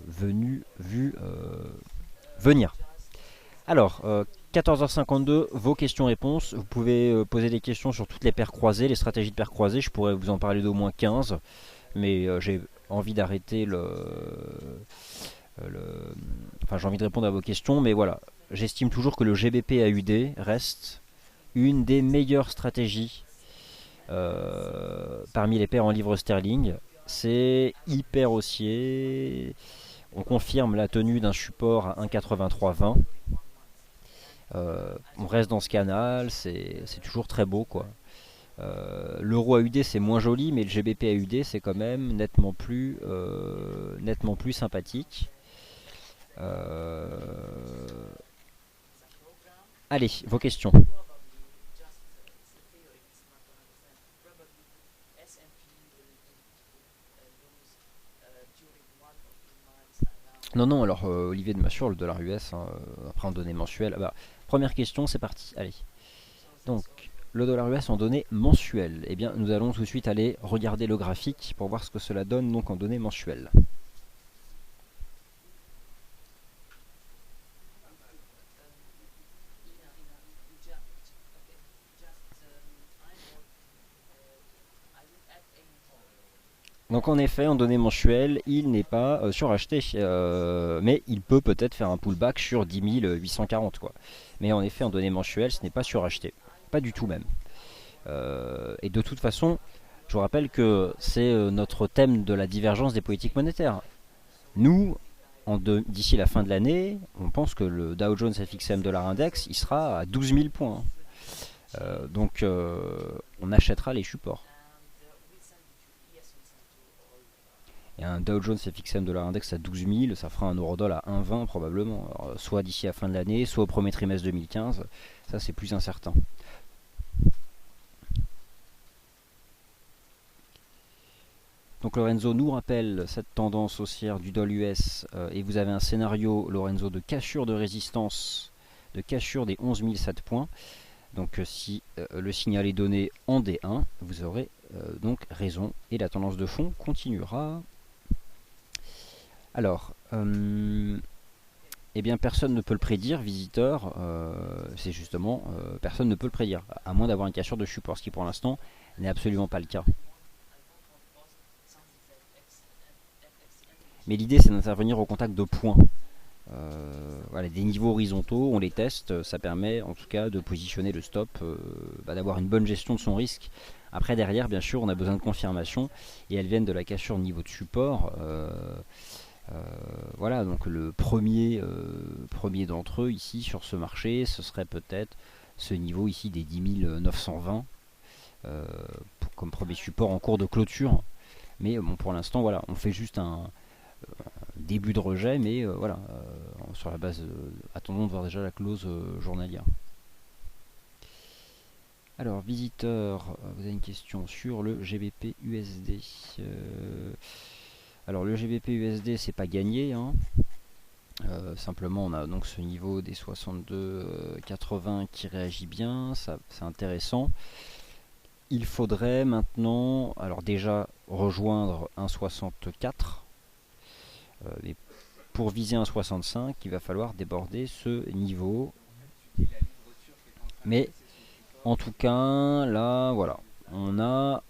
vu venir. Alors, 14h52, vos questions-réponses. Vous pouvez poser des questions sur toutes les paires croisées, les stratégies de paires croisées. Je pourrais vous en parler d'au moins 15, mais j'ai envie d'arrêter enfin, j'ai envie de répondre à vos questions, mais voilà. J'estime toujours que le GBP AUD reste une des meilleures stratégies parmi les paires en livres sterling. C'est hyper haussier. On confirme la tenue d'un support à 1,8320. On reste dans ce canal, c'est toujours très beau, quoi. L'euro AUD c'est moins joli, mais le GBP AUD c'est quand même nettement plus sympathique. Allez, vos questions. Non, non, alors Olivier de Massure, le dollar US, hein, après en données mensuelles. Bah, première question, c'est parti, allez. Donc, le dollar US en données mensuelles. Eh bien, nous allons tout de suite aller regarder le graphique pour voir ce que cela donne donc en données mensuelles. Donc en effet, en données mensuelles, il n'est pas suracheté, mais il peut peut-être faire un pullback sur 10 840, quoi. Mais en effet, en données mensuelles, ce n'est pas suracheté, pas du tout même. Et de toute façon, je vous rappelle que c'est notre thème de la divergence des politiques monétaires. Nous, d'ici la fin de l'année, on pense que le Dow Jones FXM Dollar Index, il sera à 12 000 points. Donc on achètera les supports. Et un Dow Jones FXM Dollar Index à 12 000, ça fera un euro-dollar à 1,20 probablement. Alors, soit d'ici la fin de l'année, soit au premier trimestre 2015. Ça, c'est plus incertain. Donc Lorenzo nous rappelle cette tendance haussière du dollar US et vous avez un scénario, Lorenzo, de cassure de résistance, de cassure des 11 007 points. Donc si le signal est donné en D1, vous aurez donc raison et la tendance de fond continuera. Alors, eh bien personne ne peut le prédire, visiteur, c'est justement, personne ne peut le prédire, à moins d'avoir une cassure de support, ce qui pour l'instant n'est absolument pas le cas. mais l'idée c'est d'intervenir au contact de points. Voilà, des niveaux horizontaux, on les teste, ça permet en tout cas de positionner le stop, d'avoir une bonne gestion de son risque. Après derrière bien sûr on a besoin de confirmation et elles viennent de la cassure niveau de support. Voilà, donc le premier d'entre eux ici sur ce marché, ce serait peut-être ce niveau ici des 10 920 comme premier support en cours de clôture. Mais bon, pour l'instant, voilà, on fait juste un début de rejet, mais voilà, sur la base, attendons de voir déjà la clause journalière. Alors, visiteur, vous avez une question sur le GBP USD. Alors, le GBP USD, c'est pas gagné, hein. Simplement, on a donc ce niveau des 62,80 qui réagit bien, ça c'est intéressant. Il faudrait maintenant, alors déjà rejoindre un 64, mais pour viser un 65, il va falloir déborder ce niveau. Mais en tout cas, là, voilà, on a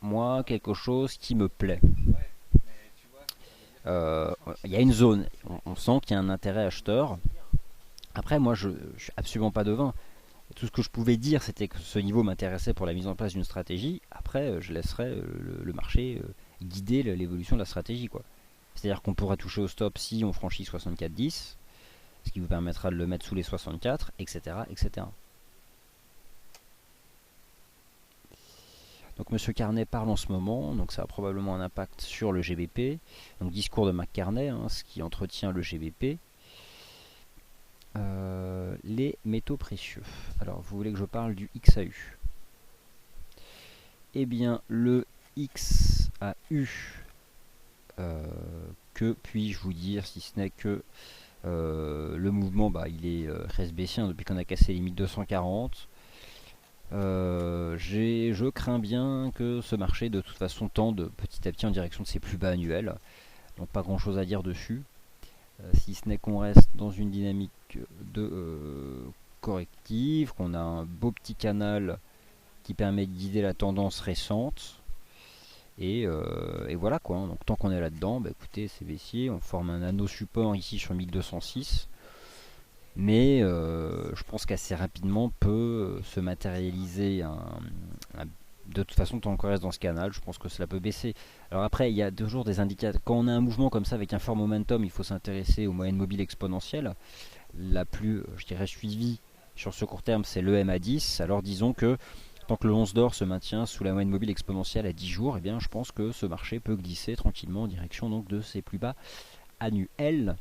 moi quelque chose qui me plaît. Il y a une zone, on sent qu'il y a un intérêt acheteur. Après, moi, je suis absolument pas devin. Tout ce que je pouvais dire, c'était que ce niveau m'intéressait pour la mise en place d'une stratégie. Après, je laisserai le marché guider l'évolution de la stratégie, quoi. C'est-à-dire qu'on pourra toucher au stop si on franchit 64,10, ce qui vous permettra de le mettre sous les 64, etc., etc. Donc Monsieur Carnet parle en ce moment, donc ça a probablement un impact sur le GBP. Donc discours de Mac Carnet, hein, ce qui entretient le GBP. Les métaux précieux. Alors vous voulez que je parle du XAU? Eh bien le XAU, que puis-je vous dire si ce n'est que le mouvement il reste baissier depuis qu'on a cassé les 1240. Je crains bien que ce marché de toute façon tende petit à petit en direction de ses plus bas annuels. Donc pas grand chose à dire dessus. Si ce n'est qu'on reste dans une dynamique de corrective, qu'on a un beau petit canal qui permet de guider la tendance récente. Et voilà quoi, donc tant qu'on est là-dedans, écoutez, c'est baissier, on forme un anneau support ici sur 1206. Mais je pense qu'assez rapidement peut se matérialiser de toute façon, tant qu'on reste dans ce canal, je pense que cela peut baisser. Alors après, il y a toujours des indicateurs. Quand on a un mouvement comme ça avec un fort momentum, il faut s'intéresser aux moyennes mobiles exponentielles. La plus, je dirais, suivie sur ce court terme, c'est le MA10. Alors disons que tant que le 11 d'or se maintient sous la moyenne mobile exponentielle à 10 jours, eh bien, je pense que ce marché peut glisser tranquillement en direction donc, de ses plus bas annuels.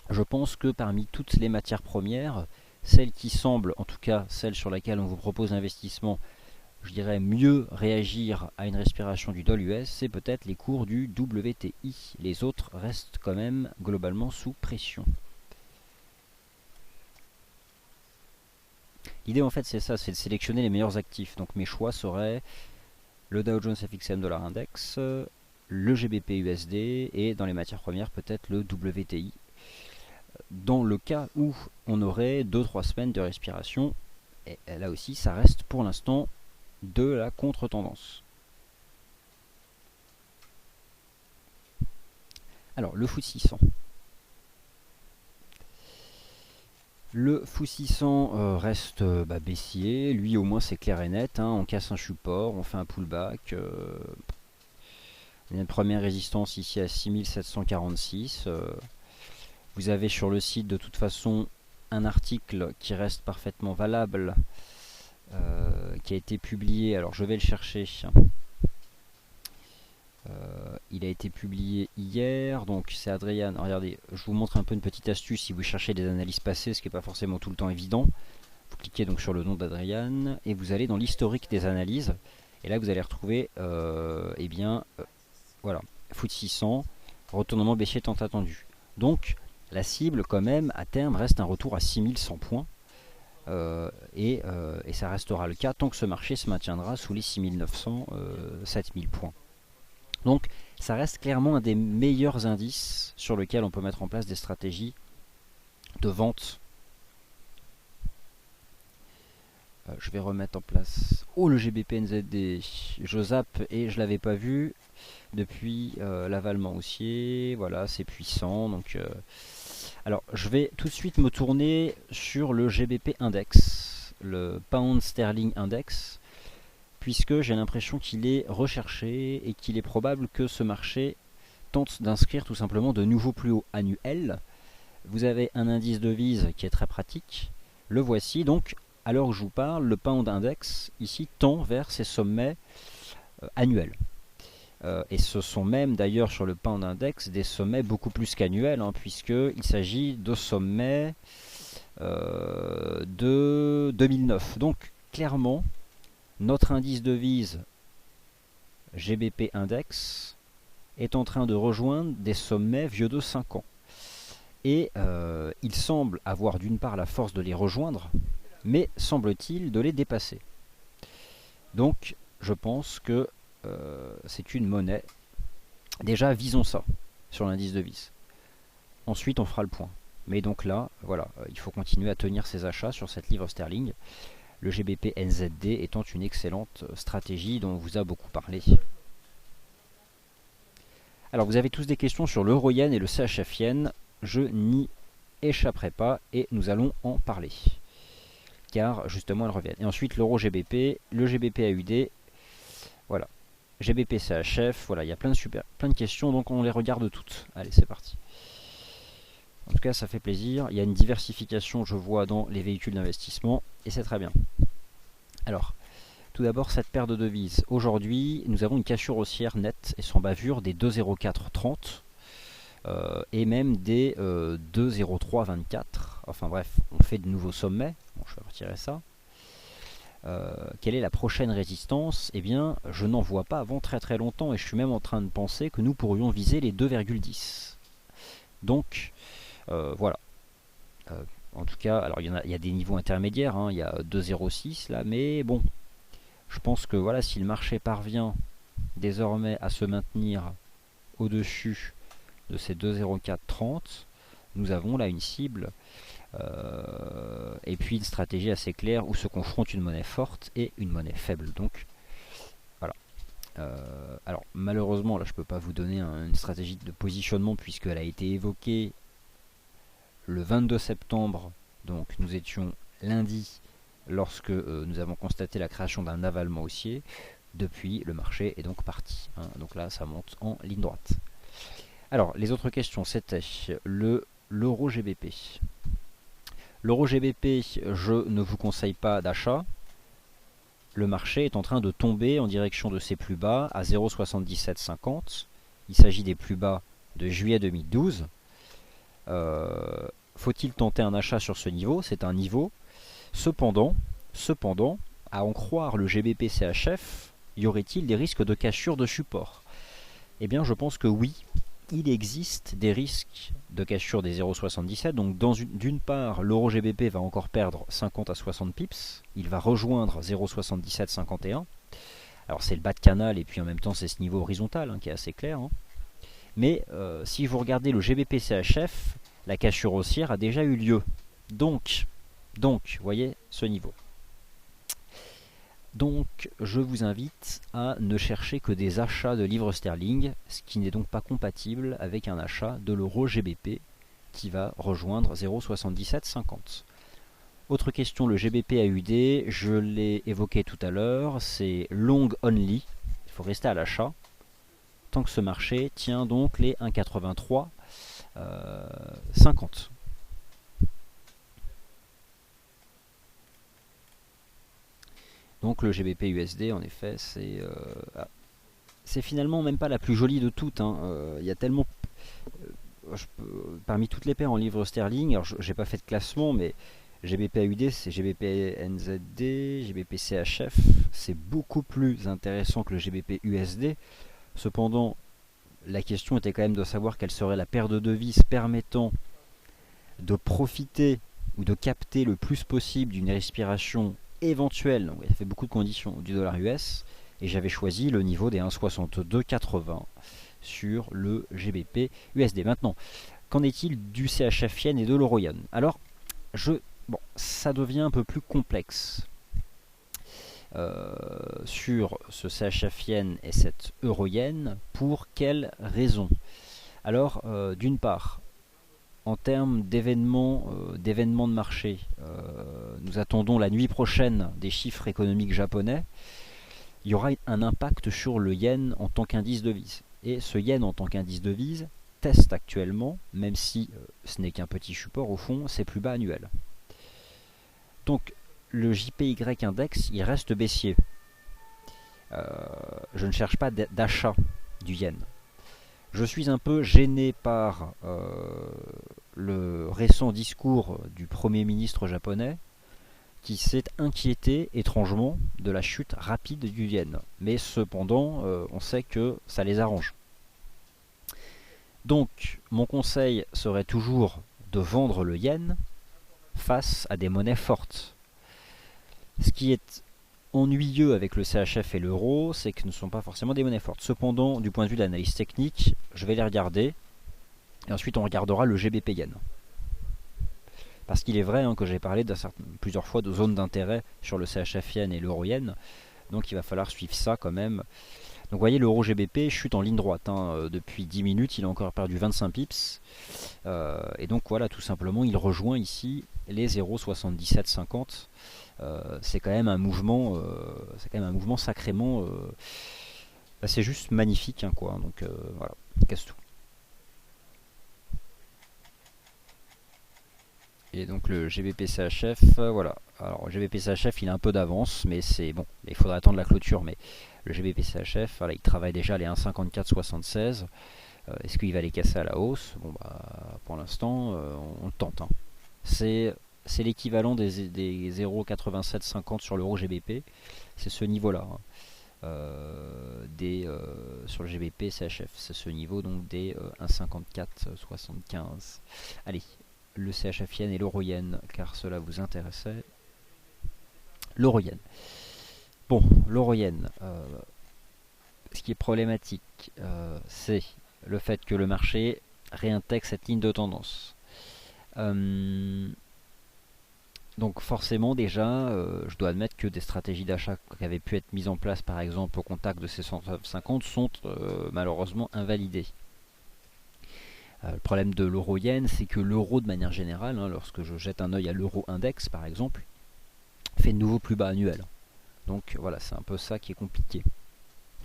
Je pense que parmi toutes les matières premières, celle qui semble, en tout cas celle sur laquelle on vous propose l'investissement, je dirais mieux réagir à une respiration du dollar US, c'est peut-être les cours du WTI. Les autres restent quand même globalement sous pression. L'idée en fait c'est ça, c'est de sélectionner les meilleurs actifs. Donc mes choix seraient le Dow Jones FXM Dollar Index, le GBP USD et dans les matières premières peut-être le WTI. Dans le cas où on aurait 2-3 semaines de respiration, et là aussi ça reste pour l'instant de la contre-tendance. Alors le FTSE 600. Le FTSE 600 reste baissier, lui au moins c'est clair et net, hein. On casse un support, on fait un pullback. Il y a une première résistance ici à 6746. Vous avez sur le site de toute façon un article qui reste parfaitement valable, qui a été publié, alors je vais le chercher. Il a été publié hier, donc c'est Adrian. Regardez, je vous montre un peu une petite astuce si vous cherchez des analyses passées, ce qui n'est pas forcément tout le temps évident. Vous cliquez donc sur le nom d'Adrian et vous allez dans l'historique des analyses. Et là vous allez retrouver, voilà, FTSE 600, retournement baissier tant attendu. Donc la cible quand même à terme reste un retour à 6100 points. Et ça restera le cas tant que ce marché se maintiendra sous les 6900, 7000 points. Donc ça reste clairement un des meilleurs indices sur lequel on peut mettre en place des stratégies de vente. Je vais remettre en place. Oh, le GBP NZD, je zappe et je l'avais pas vu. depuis l'avalement haussier. Voilà, c'est puissant. Donc, alors, je vais tout de suite me tourner sur le GBP Index, le Pound Sterling Index, puisque j'ai l'impression qu'il est recherché et qu'il est probable que ce marché tente d'inscrire tout simplement de nouveaux plus hauts annuels. Vous avez un indice devise qui est très pratique. Le voici. Donc, à l'heure où je vous parle, le Pound Index, ici, tend vers ses sommets annuels. Et ce sont même d'ailleurs sur le Pound Index des sommets beaucoup plus qu'annuels, hein, puisqu'il s'agit de sommets de 2009. Donc, clairement, notre indice devise GBP Index est en train de rejoindre des sommets vieux de 5 ans. Et il semble avoir d'une part la force de les rejoindre, mais semble-t-il de les dépasser. Donc je pense que c'est une monnaie. Déjà visons ça sur l'indice devise. Ensuite on fera le point. Mais donc là, voilà, il faut continuer à tenir ses achats sur cette livre sterling. Le GBP NZD étant une excellente stratégie dont on vous a beaucoup parlé. Alors vous avez tous des questions sur l'euro yen et le CHF yen. Je n'y échapperai pas et nous allons en parler. Car justement elles reviennent. Et ensuite l'euro GBP, le GBP AUD, voilà. GBP CHF, voilà, il y a plein de questions, donc on les regarde toutes. Allez, c'est parti. En tout cas, ça fait plaisir. Il y a une diversification, je vois, dans les véhicules d'investissement, et c'est très bien. Alors, tout d'abord, cette paire de devises. Aujourd'hui, nous avons une cassure haussière nette et sans bavure des 2,0430 et même des 2,0324. Enfin bref, on fait de nouveaux sommets. Bon, je vais retirer ça. Quelle est la prochaine résistance? Eh bien, je n'en vois pas avant très très longtemps et je suis même en train de penser que nous pourrions viser les 2,10. Donc, voilà. En tout cas, alors il y a des niveaux intermédiaires, hein, il y a 2,06 là, mais bon, je pense que voilà, si le marché parvient désormais à se maintenir au-dessus de ces 2,0430, nous avons là une cible et puis une stratégie assez claire où se confronte une monnaie forte et une monnaie faible. Donc voilà. Alors malheureusement là je peux pas vous donner une stratégie de positionnement puisqu'elle a été évoquée le 22 septembre, donc nous étions lundi lorsque nous avons constaté la création d'un avalement haussier. Depuis, le marché est donc parti, hein. Donc là ça monte en ligne droite. Alors les autres questions, c'était l'euro GBP. L'euro GBP, je ne vous conseille pas d'achat. Le marché est en train de tomber en direction de ses plus bas à 0,7750. Il s'agit des plus bas de juillet 2012. Faut-il tenter un achat sur ce niveau? C'est un niveau. Cependant, à en croire le GBP CHF, y aurait-il des risques de cassure de support? Eh bien, je pense que oui. Il existe des risques de cassure des 0,77. Donc d'une part, l'euro GBP va encore perdre 50 à 60 pips. Il va rejoindre 0,7751. Alors c'est le bas de canal et puis en même temps c'est ce niveau horizontal, hein, qui est assez clair, hein. Mais si vous regardez le GBP CHF, la cassure haussière a déjà eu lieu. Donc, vous voyez ce niveau. Donc je vous invite à ne chercher que des achats de livres sterling, ce qui n'est donc pas compatible avec un achat de l'euro GBP qui va rejoindre 0,7750. Autre question, le GBP AUD, je l'ai évoqué tout à l'heure, c'est long only, il faut rester à l'achat, tant que ce marché tient donc les 1,83 50. Donc le GBP USD, en effet, c'est finalement même pas la plus jolie de toutes, hein. Il y a tellement... parmi toutes les paires en livres sterling, alors j'ai pas fait de classement, mais GBP AUD, c'est GBP NZD, GBP CHF, c'est beaucoup plus intéressant que le GBP USD. Cependant, la question était quand même de savoir quelle serait la paire de devises permettant de profiter ou de capter le plus possible d'une respiration éventuelle, donc il fait beaucoup de conditions, du dollar US, et j'avais choisi le niveau des 1,6280 sur le GBP USD. Maintenant, qu'en est-il du CHF yen et de l'euro yen? Alors, bon, ça devient un peu plus complexe. sur ce CHF yen et cette euro yen. Pour quelles raisons? Alors, d'une part, en termes d'événements de marché, nous attendons la nuit prochaine des chiffres économiques japonais. Il y aura un impact sur le yen en tant qu'indice devise. Et ce yen en tant qu'indice devise teste actuellement, même si ce n'est qu'un petit support au fond, ses plus bas annuels. Donc le JPY index, il reste baissier. Je ne cherche pas d'achat du yen. Je suis un peu gêné par le récent discours du Premier ministre japonais qui s'est inquiété étrangement de la chute rapide du yen. Mais cependant, on sait que ça les arrange. Donc, mon conseil serait toujours de vendre le yen face à des monnaies fortes. Ce qui est ennuyeux avec le CHF et l'euro, c'est que ce ne sont pas forcément des monnaies fortes. Cependant, du point de vue de l'analyse technique, je vais les regarder. Et ensuite, on regardera le GBP yen. Parce qu'il est vrai que j'ai parlé plusieurs fois de zones d'intérêt sur le CHF yen et l'euro yen. Donc il va falloir suivre ça quand même. Donc vous voyez, l'euro GBP chute en ligne droite. Depuis 10 minutes, il a encore perdu 25 pips. Et donc voilà, tout simplement, il rejoint ici les 0,7750. C'est quand même un mouvement, sacrément. C'est juste magnifique, quoi. Donc voilà, casse tout. Et donc le GBP CHF, voilà. Alors GBP CHF, il a un peu d'avance, mais c'est bon. Il faudra attendre la clôture. Mais le GBP CHF, voilà, il travaille déjà les 1,5476. Est-ce qu'il va les casser à la hausse? Bon, pour l'instant, on le tente. C'est l'équivalent des 0,8750 sur l'euro GBP. C'est ce niveau-là. Sur le GBP CHF. C'est ce niveau donc des 1,5475. Allez, le CHF yen et l'euro yen, car cela vous intéressait. L'euro yen. Bon, l'euro yen. Ce qui est problématique, c'est le fait que le marché réintègre cette ligne de tendance. Donc forcément déjà, je dois admettre que des stratégies d'achat qui avaient pu être mises en place par exemple au contact de ces 150 sont malheureusement invalidées. Le problème de l'euro yen, c'est que l'euro de manière générale, lorsque je jette un œil à l'euro index par exemple, fait de nouveaux plus bas annuels. Donc voilà, c'est un peu ça qui est compliqué.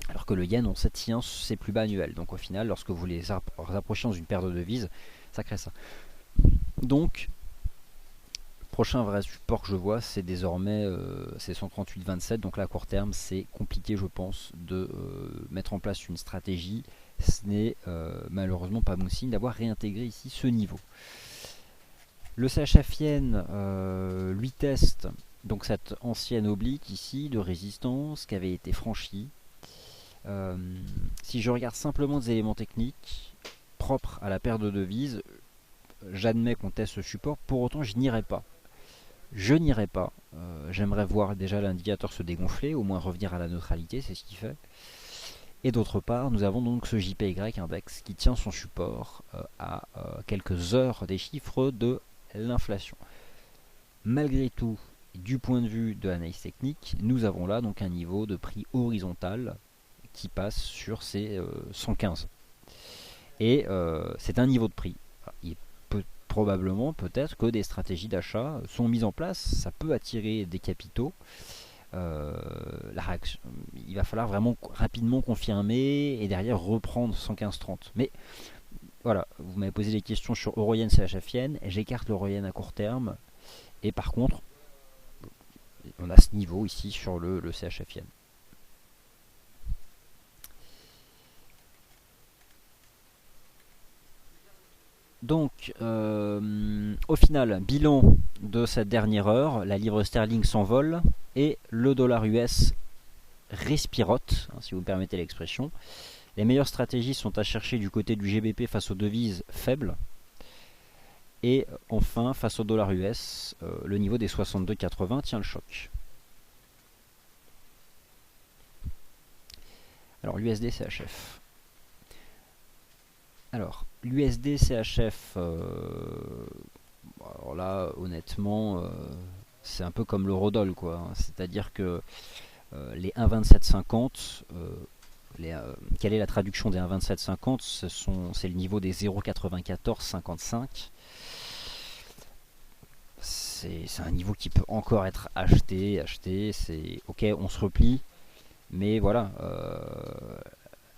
Alors que le yen, on sait, tient ses plus bas annuels. Donc au final, lorsque vous les approchez dans une paire de devises, ça crée ça. Donc, prochain vrai support que je vois, c'est désormais c'est 138,27. Donc là, à court terme, c'est compliqué, je pense, de mettre en place une stratégie. Ce n'est malheureusement pas bon signe d'avoir réintégré ici ce niveau. Le CHF yen, lui, teste donc cette ancienne oblique ici de résistance qui avait été franchie. Si je regarde simplement des éléments techniques propres à la paire de devises, j'admets qu'on teste ce support, pour autant je n'irai pas. J'aimerais voir déjà l'indicateur se dégonfler, au moins revenir à la neutralité, c'est ce qu'il fait. Et d'autre part, nous avons donc ce JPY index qui tient son support à quelques heures des chiffres de l'inflation. Malgré tout, du point de vue de l'analyse technique, nous avons là donc un niveau de prix horizontal qui passe sur ces 115. Et c'est un niveau de prix. Il peut probablement, peut-être, que des stratégies d'achat sont mises en place. Ça peut attirer des capitaux. La réaction, il va falloir vraiment rapidement confirmer et derrière reprendre 115,30. Mais voilà, vous m'avez posé des questions sur euro yen, CHF yen. J'écarte l'euro yen à court terme. Et par contre, on a ce niveau ici sur le CHF yen. Donc, au final, bilan de cette dernière heure, la livre sterling s'envole et le dollar US respirote, si vous me permettez l'expression. Les meilleures stratégies sont à chercher du côté du GBP face aux devises faibles. Et enfin, face au dollar US, le niveau des 62,80 tient le choc. Alors, l'USD CHF. Alors, l'USD CHF, alors là, honnêtement, c'est un peu comme l'eurodoll, quoi. C'est-à-dire que Les 1,2750, quelle est la traduction des 1,2750? C'est le niveau des 0,9455. C'est un niveau qui peut encore être acheté. C'est ok, on se replie, mais voilà,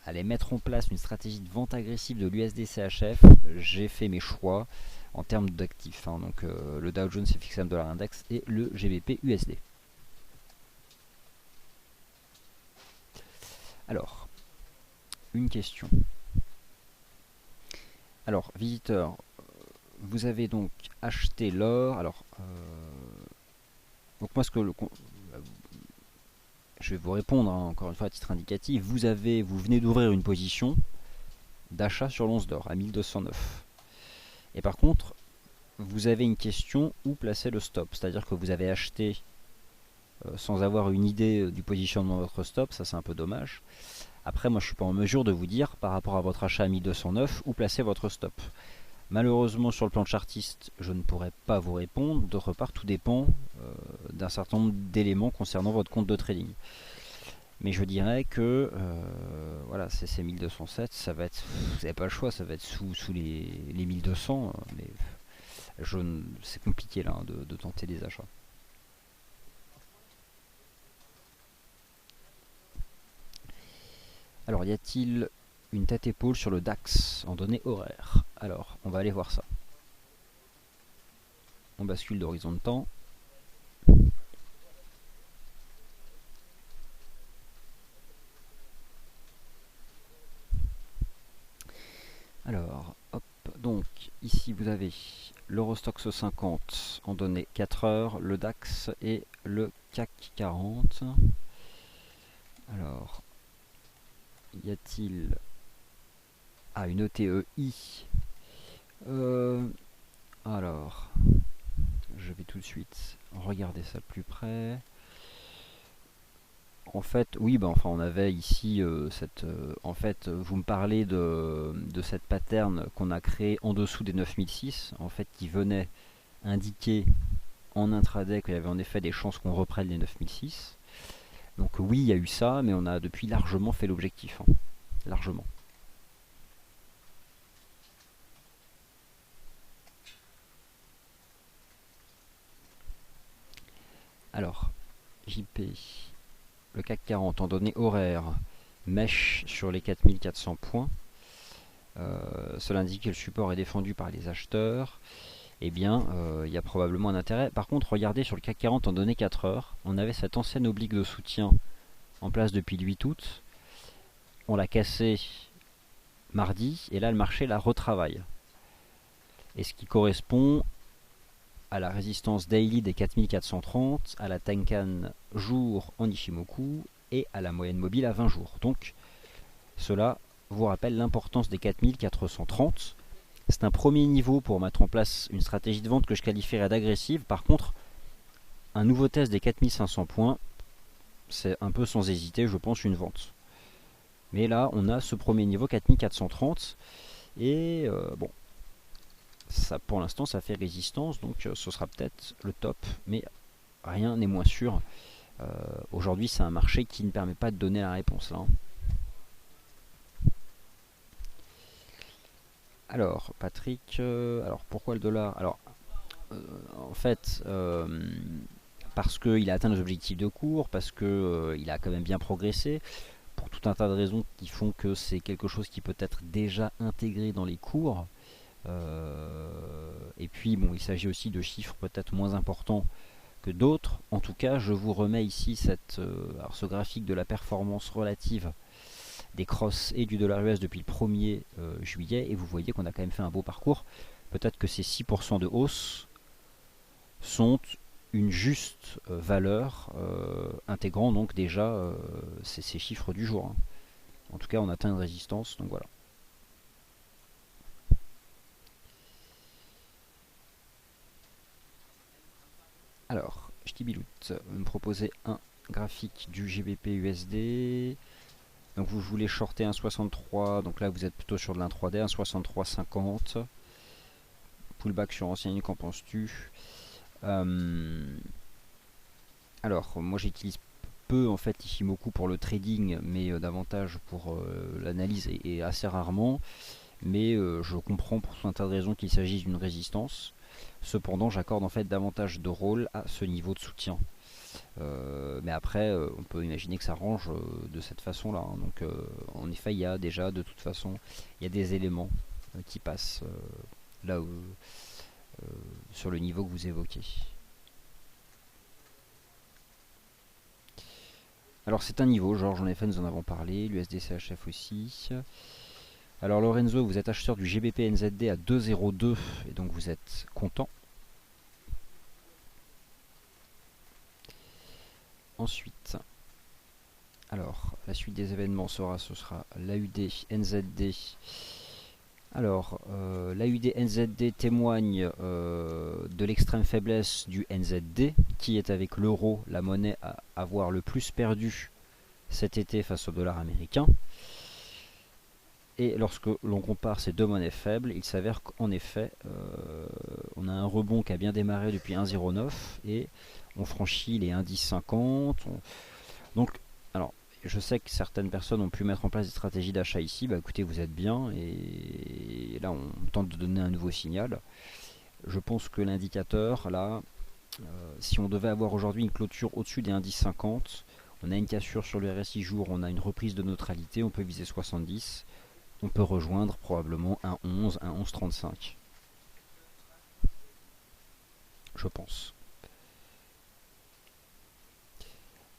aller mettre en place une stratégie de vente agressive de l'USD-CHF, j'ai fait mes choix en termes d'actifs. Donc le Dow Jones FXM Dollar Index et le GBP USD. Alors, une question. Alors, visiteur, vous avez donc acheté l'or. Alors, donc moi, je vais vous répondre encore une fois à titre indicatif. Vous venez d'ouvrir une position d'achat sur l'once d'or à 1209. Et par contre, vous avez une question où placer le stop. C'est-à-dire que vous avez acheté sans avoir une idée du positionnement de votre stop. Ça, c'est un peu dommage. Après, moi, je ne suis pas en mesure de vous dire, par rapport à votre achat à 1209, où placer votre stop. Malheureusement, sur le plan chartiste, je ne pourrais pas vous répondre. D'autre part, tout dépend d'un certain nombre d'éléments concernant votre compte de trading. Mais je dirais que voilà, c'est 1207, ça va être, vous n'avez pas le choix, ça va être sous les 1200, mais c'est compliqué là de tenter des achats. Alors, y a-t-il une tête-épaule sur le DAX en données horaires? Alors, on va aller voir ça. On bascule d'horizon de temps. Alors, hop, donc ici vous avez l'Eurostoxx 50 en données 4 heures, le DAX et le CAC 40. Alors, y a-t-il une ETEI? Alors, je vais tout de suite regarder ça de plus près. En fait, oui, enfin, on avait ici en fait, vous me parlez de cette pattern qu'on a créée en dessous des 9006, en fait, qui venait indiquer en intraday qu'il y avait en effet des chances qu'on reprenne les 9006. Donc oui, il y a eu ça, mais on a depuis largement fait l'objectif, largement. Alors, JP, le CAC 40 en données horaires, mèche sur les 4400 points. Cela indique que le support est défendu par les acheteurs. Eh bien, il y a probablement un intérêt. Par contre, regardez sur le CAC 40 en données 4 heures, on avait cette ancienne oblique de soutien en place depuis le 8 août. On l'a cassé mardi, et là le marché la retravaille. Et ce qui correspond à la résistance daily des 4430, à la Tenkan jour en Ichimoku et à la moyenne mobile à 20 jours. Donc cela vous rappelle l'importance des 4430. C'est un premier niveau pour mettre en place une stratégie de vente que je qualifierais d'agressive. Par contre, un nouveau test des 4500 points, c'est un peu sans hésiter, je pense, une vente. Mais là, on a ce premier niveau 4430 et bon, ça, pour l'instant, ça fait résistance, donc ce sera peut-être le top, mais rien n'est moins sûr. Aujourd'hui, c'est un marché qui ne permet pas de donner la réponse là. Alors, Patrick, alors pourquoi le dollar? Alors, en fait, parce qu'il a atteint nos objectifs de cours, parce qu'il a quand même bien progressé, pour tout un tas de raisons qui font que c'est quelque chose qui peut être déjà intégré dans les cours. Et puis, bon, il s'agit aussi de chiffres peut-être moins importants que d'autres. En tout cas, je vous remets ici ce graphique de la performance relative des crosses et du dollar US depuis le 1er juillet, et vous voyez qu'on a quand même fait un beau parcours. Peut-être que ces 6% de hausse sont une juste valeur, intégrant donc déjà ces chiffres du jour. En tout cas, on atteint une résistance, donc voilà. Alors, Ch'tibilout, vous me proposez un graphique du GBP USD. Donc vous voulez shorter un 63, donc là vous êtes plutôt sur de l'in-3D, un 63,50. Pullback sur ancienne, qu'en penses-tu? Alors, moi j'utilise peu en fait Ishimoku pour le trading, mais davantage pour l'analyse et assez rarement. Mais je comprends pour tout un tas de raisons qu'il s'agisse d'une résistance. Cependant, j'accorde en fait davantage de rôle à ce niveau de soutien. Mais après, on peut imaginer que ça range de cette façon-là, hein. Donc, en effet, il y a déjà, de toute façon, il y a des éléments qui passent là sur le niveau que vous évoquez. Alors, c'est un niveau, Georges, en effet, nous en avons parlé, l'USD-CHF aussi. Alors, Lorenzo, vous êtes acheteur du GBP NZD à 2,02 et donc vous êtes content. Ensuite, alors, la suite des événements ce sera l'AUD NZD. Alors, l'AUD NZD témoigne de l'extrême faiblesse du NZD, qui est avec l'euro la monnaie à avoir le plus perdu cet été face au dollar américain. Et lorsque l'on compare ces deux monnaies faibles, il s'avère qu'en effet, on a un rebond qui a bien démarré depuis 1,09 et on franchit les 1,1050. Donc, alors, je sais que certaines personnes ont pu mettre en place des stratégies d'achat ici. Bah écoutez, vous êtes bien et là, on tente de donner un nouveau signal. Je pense que l'indicateur, là, si on devait avoir aujourd'hui une clôture au-dessus des 1,1050, on a une cassure sur le RSI jour, on a une reprise de neutralité, on peut viser 70. On peut rejoindre probablement un 11, un 11,35. Je pense.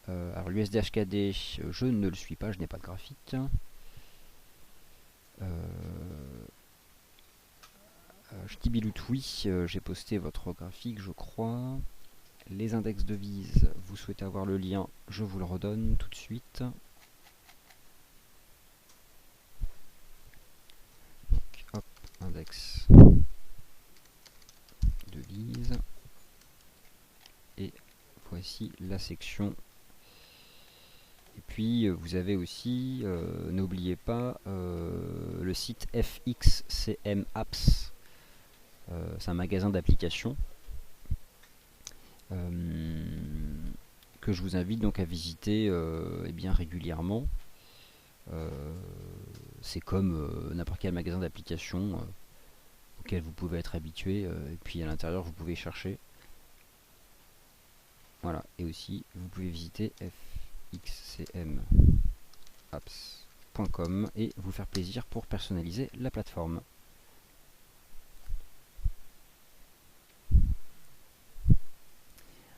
Alors l'USD HKD, je ne le suis pas, je n'ai pas de graphique. Ch'tibilout, oui, j'ai posté votre graphique, je crois. Les index devises, vous souhaitez avoir le lien, je vous le redonne tout de suite. Donc, hop, index devises. Et voici la section. Et puis vous avez aussi, n'oubliez pas, le site FXCM Apps. C'est un magasin d'applications que je vous invite donc à visiter bien régulièrement. C'est comme n'importe quel magasin d'applications auquel vous pouvez être habitué. Et puis à l'intérieur, vous pouvez chercher. Voilà. Et aussi, vous pouvez visiter fxcmapps.com et vous faire plaisir pour personnaliser la plateforme.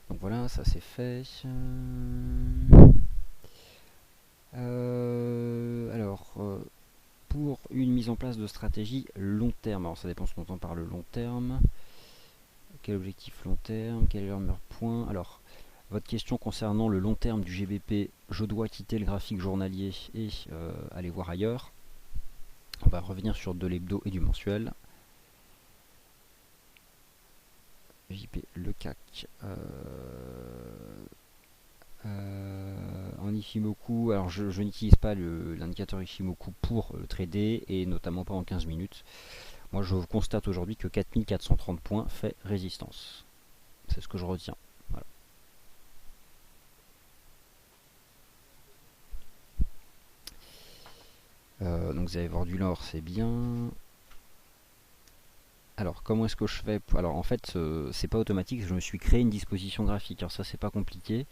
Donc voilà, ça c'est fait. Pour une mise en place de stratégie long terme, alors ça dépend ce qu'on entend par le long terme. Quel objectif long terme? Quel est leur meilleur point? Alors, votre question concernant le long terme du GBP, je dois quitter le graphique journalier et aller voir ailleurs. On va revenir sur de l'hebdo et du mensuel. JP, le CAC. En Ishimoku, alors je n'utilise pas l'indicateur Ishimoku pour trader et notamment pas en 15 minutes. Moi je constate aujourd'hui que 4430 points fait résistance. C'est ce que je retiens. Voilà. Donc vous allez voir du l'or, c'est bien. Alors comment est-ce que je fais? Alors en fait c'est pas automatique, je me suis créé une disposition graphique, alors ça c'est pas compliqué.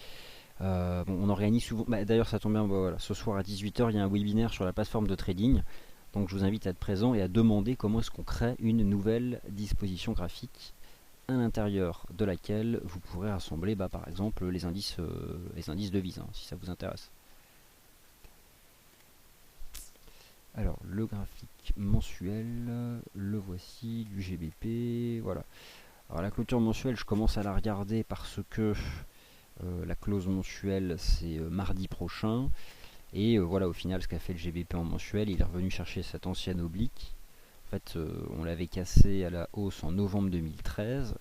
Bon, on organise souvent, d'ailleurs ça tombe bien, voilà, ce soir à 18 h il y a un webinaire sur la plateforme de trading, donc je vous invite à être présent et à demander comment est-ce qu'on crée une nouvelle disposition graphique à l'intérieur de laquelle vous pourrez rassembler par exemple les indices devises, hein, si ça vous intéresse. Alors le graphique mensuel, le voici, du GBP, voilà. Alors la clôture mensuelle, je commence à la regarder parce que la clause mensuelle c'est mardi prochain. Et voilà, au final, ce qu'a fait le GBP en mensuel, il est revenu chercher cette ancienne oblique. En fait, on l'avait cassé à la hausse en novembre 2013.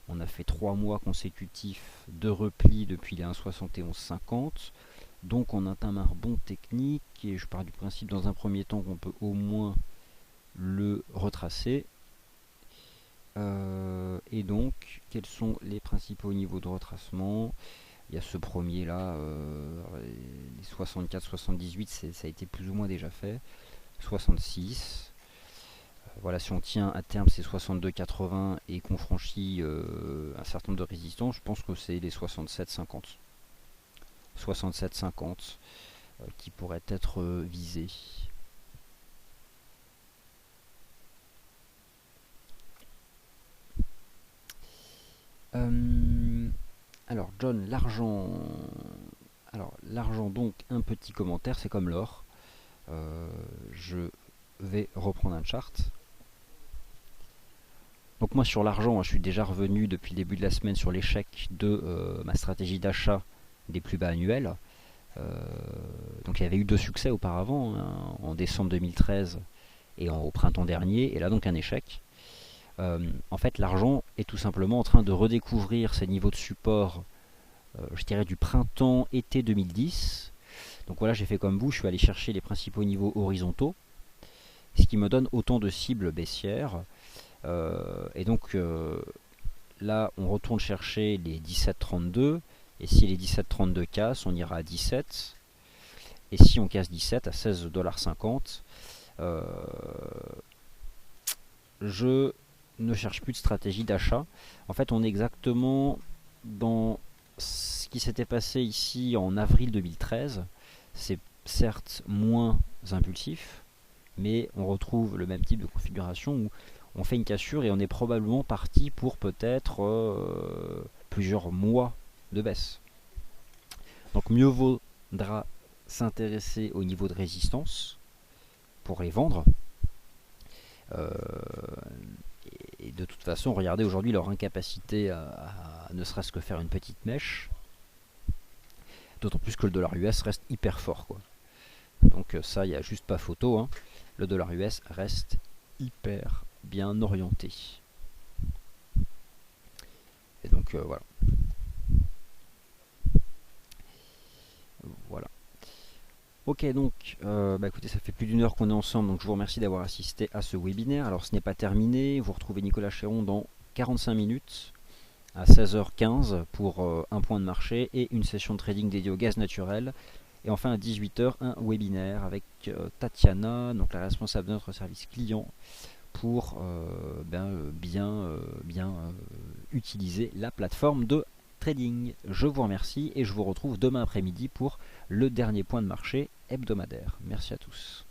On a fait 3 mois consécutifs de repli depuis les 1,7150. Donc on atteint un rebond technique et je pars du principe dans un premier temps qu'on peut au moins le retracer. Et donc, quels sont les principaux niveaux de retracement? Il y a ce premier là, les 64-78, ça a été plus ou moins déjà fait. 66. Voilà, si on tient à terme ces 62-80 et qu'on franchit un certain nombre de résistances, je pense que c'est les 67-50. 67-50 qui pourraient être visés. Alors John, l'argent. Alors l'argent, donc un petit commentaire, c'est comme l'or. Je vais reprendre un chart. Donc moi sur l'argent, je suis déjà revenu depuis le début de la semaine sur l'échec de ma stratégie d'achat des plus bas annuels. Donc il y avait eu 2 succès auparavant, hein, en décembre 2013 et au printemps dernier, et là donc un échec. En fait l'argent est tout simplement en train de redécouvrir ses niveaux de support, je dirais du printemps-été 2010. Donc voilà, j'ai fait comme vous, je suis allé chercher les principaux niveaux horizontaux, ce qui me donne autant de cibles baissières. Et donc là on retourne chercher les 17,32, et si les 17,32 cassent, on ira à 17, et si on casse 17 à 16,50 $, je ne cherche plus de stratégie d'achat. En fait on est exactement dans ce qui s'était passé ici en avril 2013. C'est certes moins impulsif, mais on retrouve le même type de configuration où on fait une cassure et on est probablement parti pour peut-être plusieurs mois de baisse. Donc mieux vaudra s'intéresser au niveau de résistance pour les vendre. Et de toute façon, regardez aujourd'hui leur incapacité à ne serait-ce que faire une petite mèche. D'autant plus que le dollar US reste hyper fort, quoi. Donc ça, il n'y a juste pas photo, hein. Le dollar US reste hyper bien orienté. Et donc voilà. Voilà. Ok, donc écoutez, ça fait plus d'1 heure qu'on est ensemble, donc je vous remercie d'avoir assisté à ce webinaire. Alors ce n'est pas terminé, vous retrouvez Nicolas Chéron dans 45 minutes à 16h15 pour un point de marché et une session de trading dédiée au gaz naturel. Et enfin à 18h, un webinaire avec Tatiana, donc la responsable de notre service client, pour bien utiliser la plateforme de trading. Je vous remercie et je vous retrouve demain après-midi pour le dernier point de marché hebdomadaire. Merci à tous.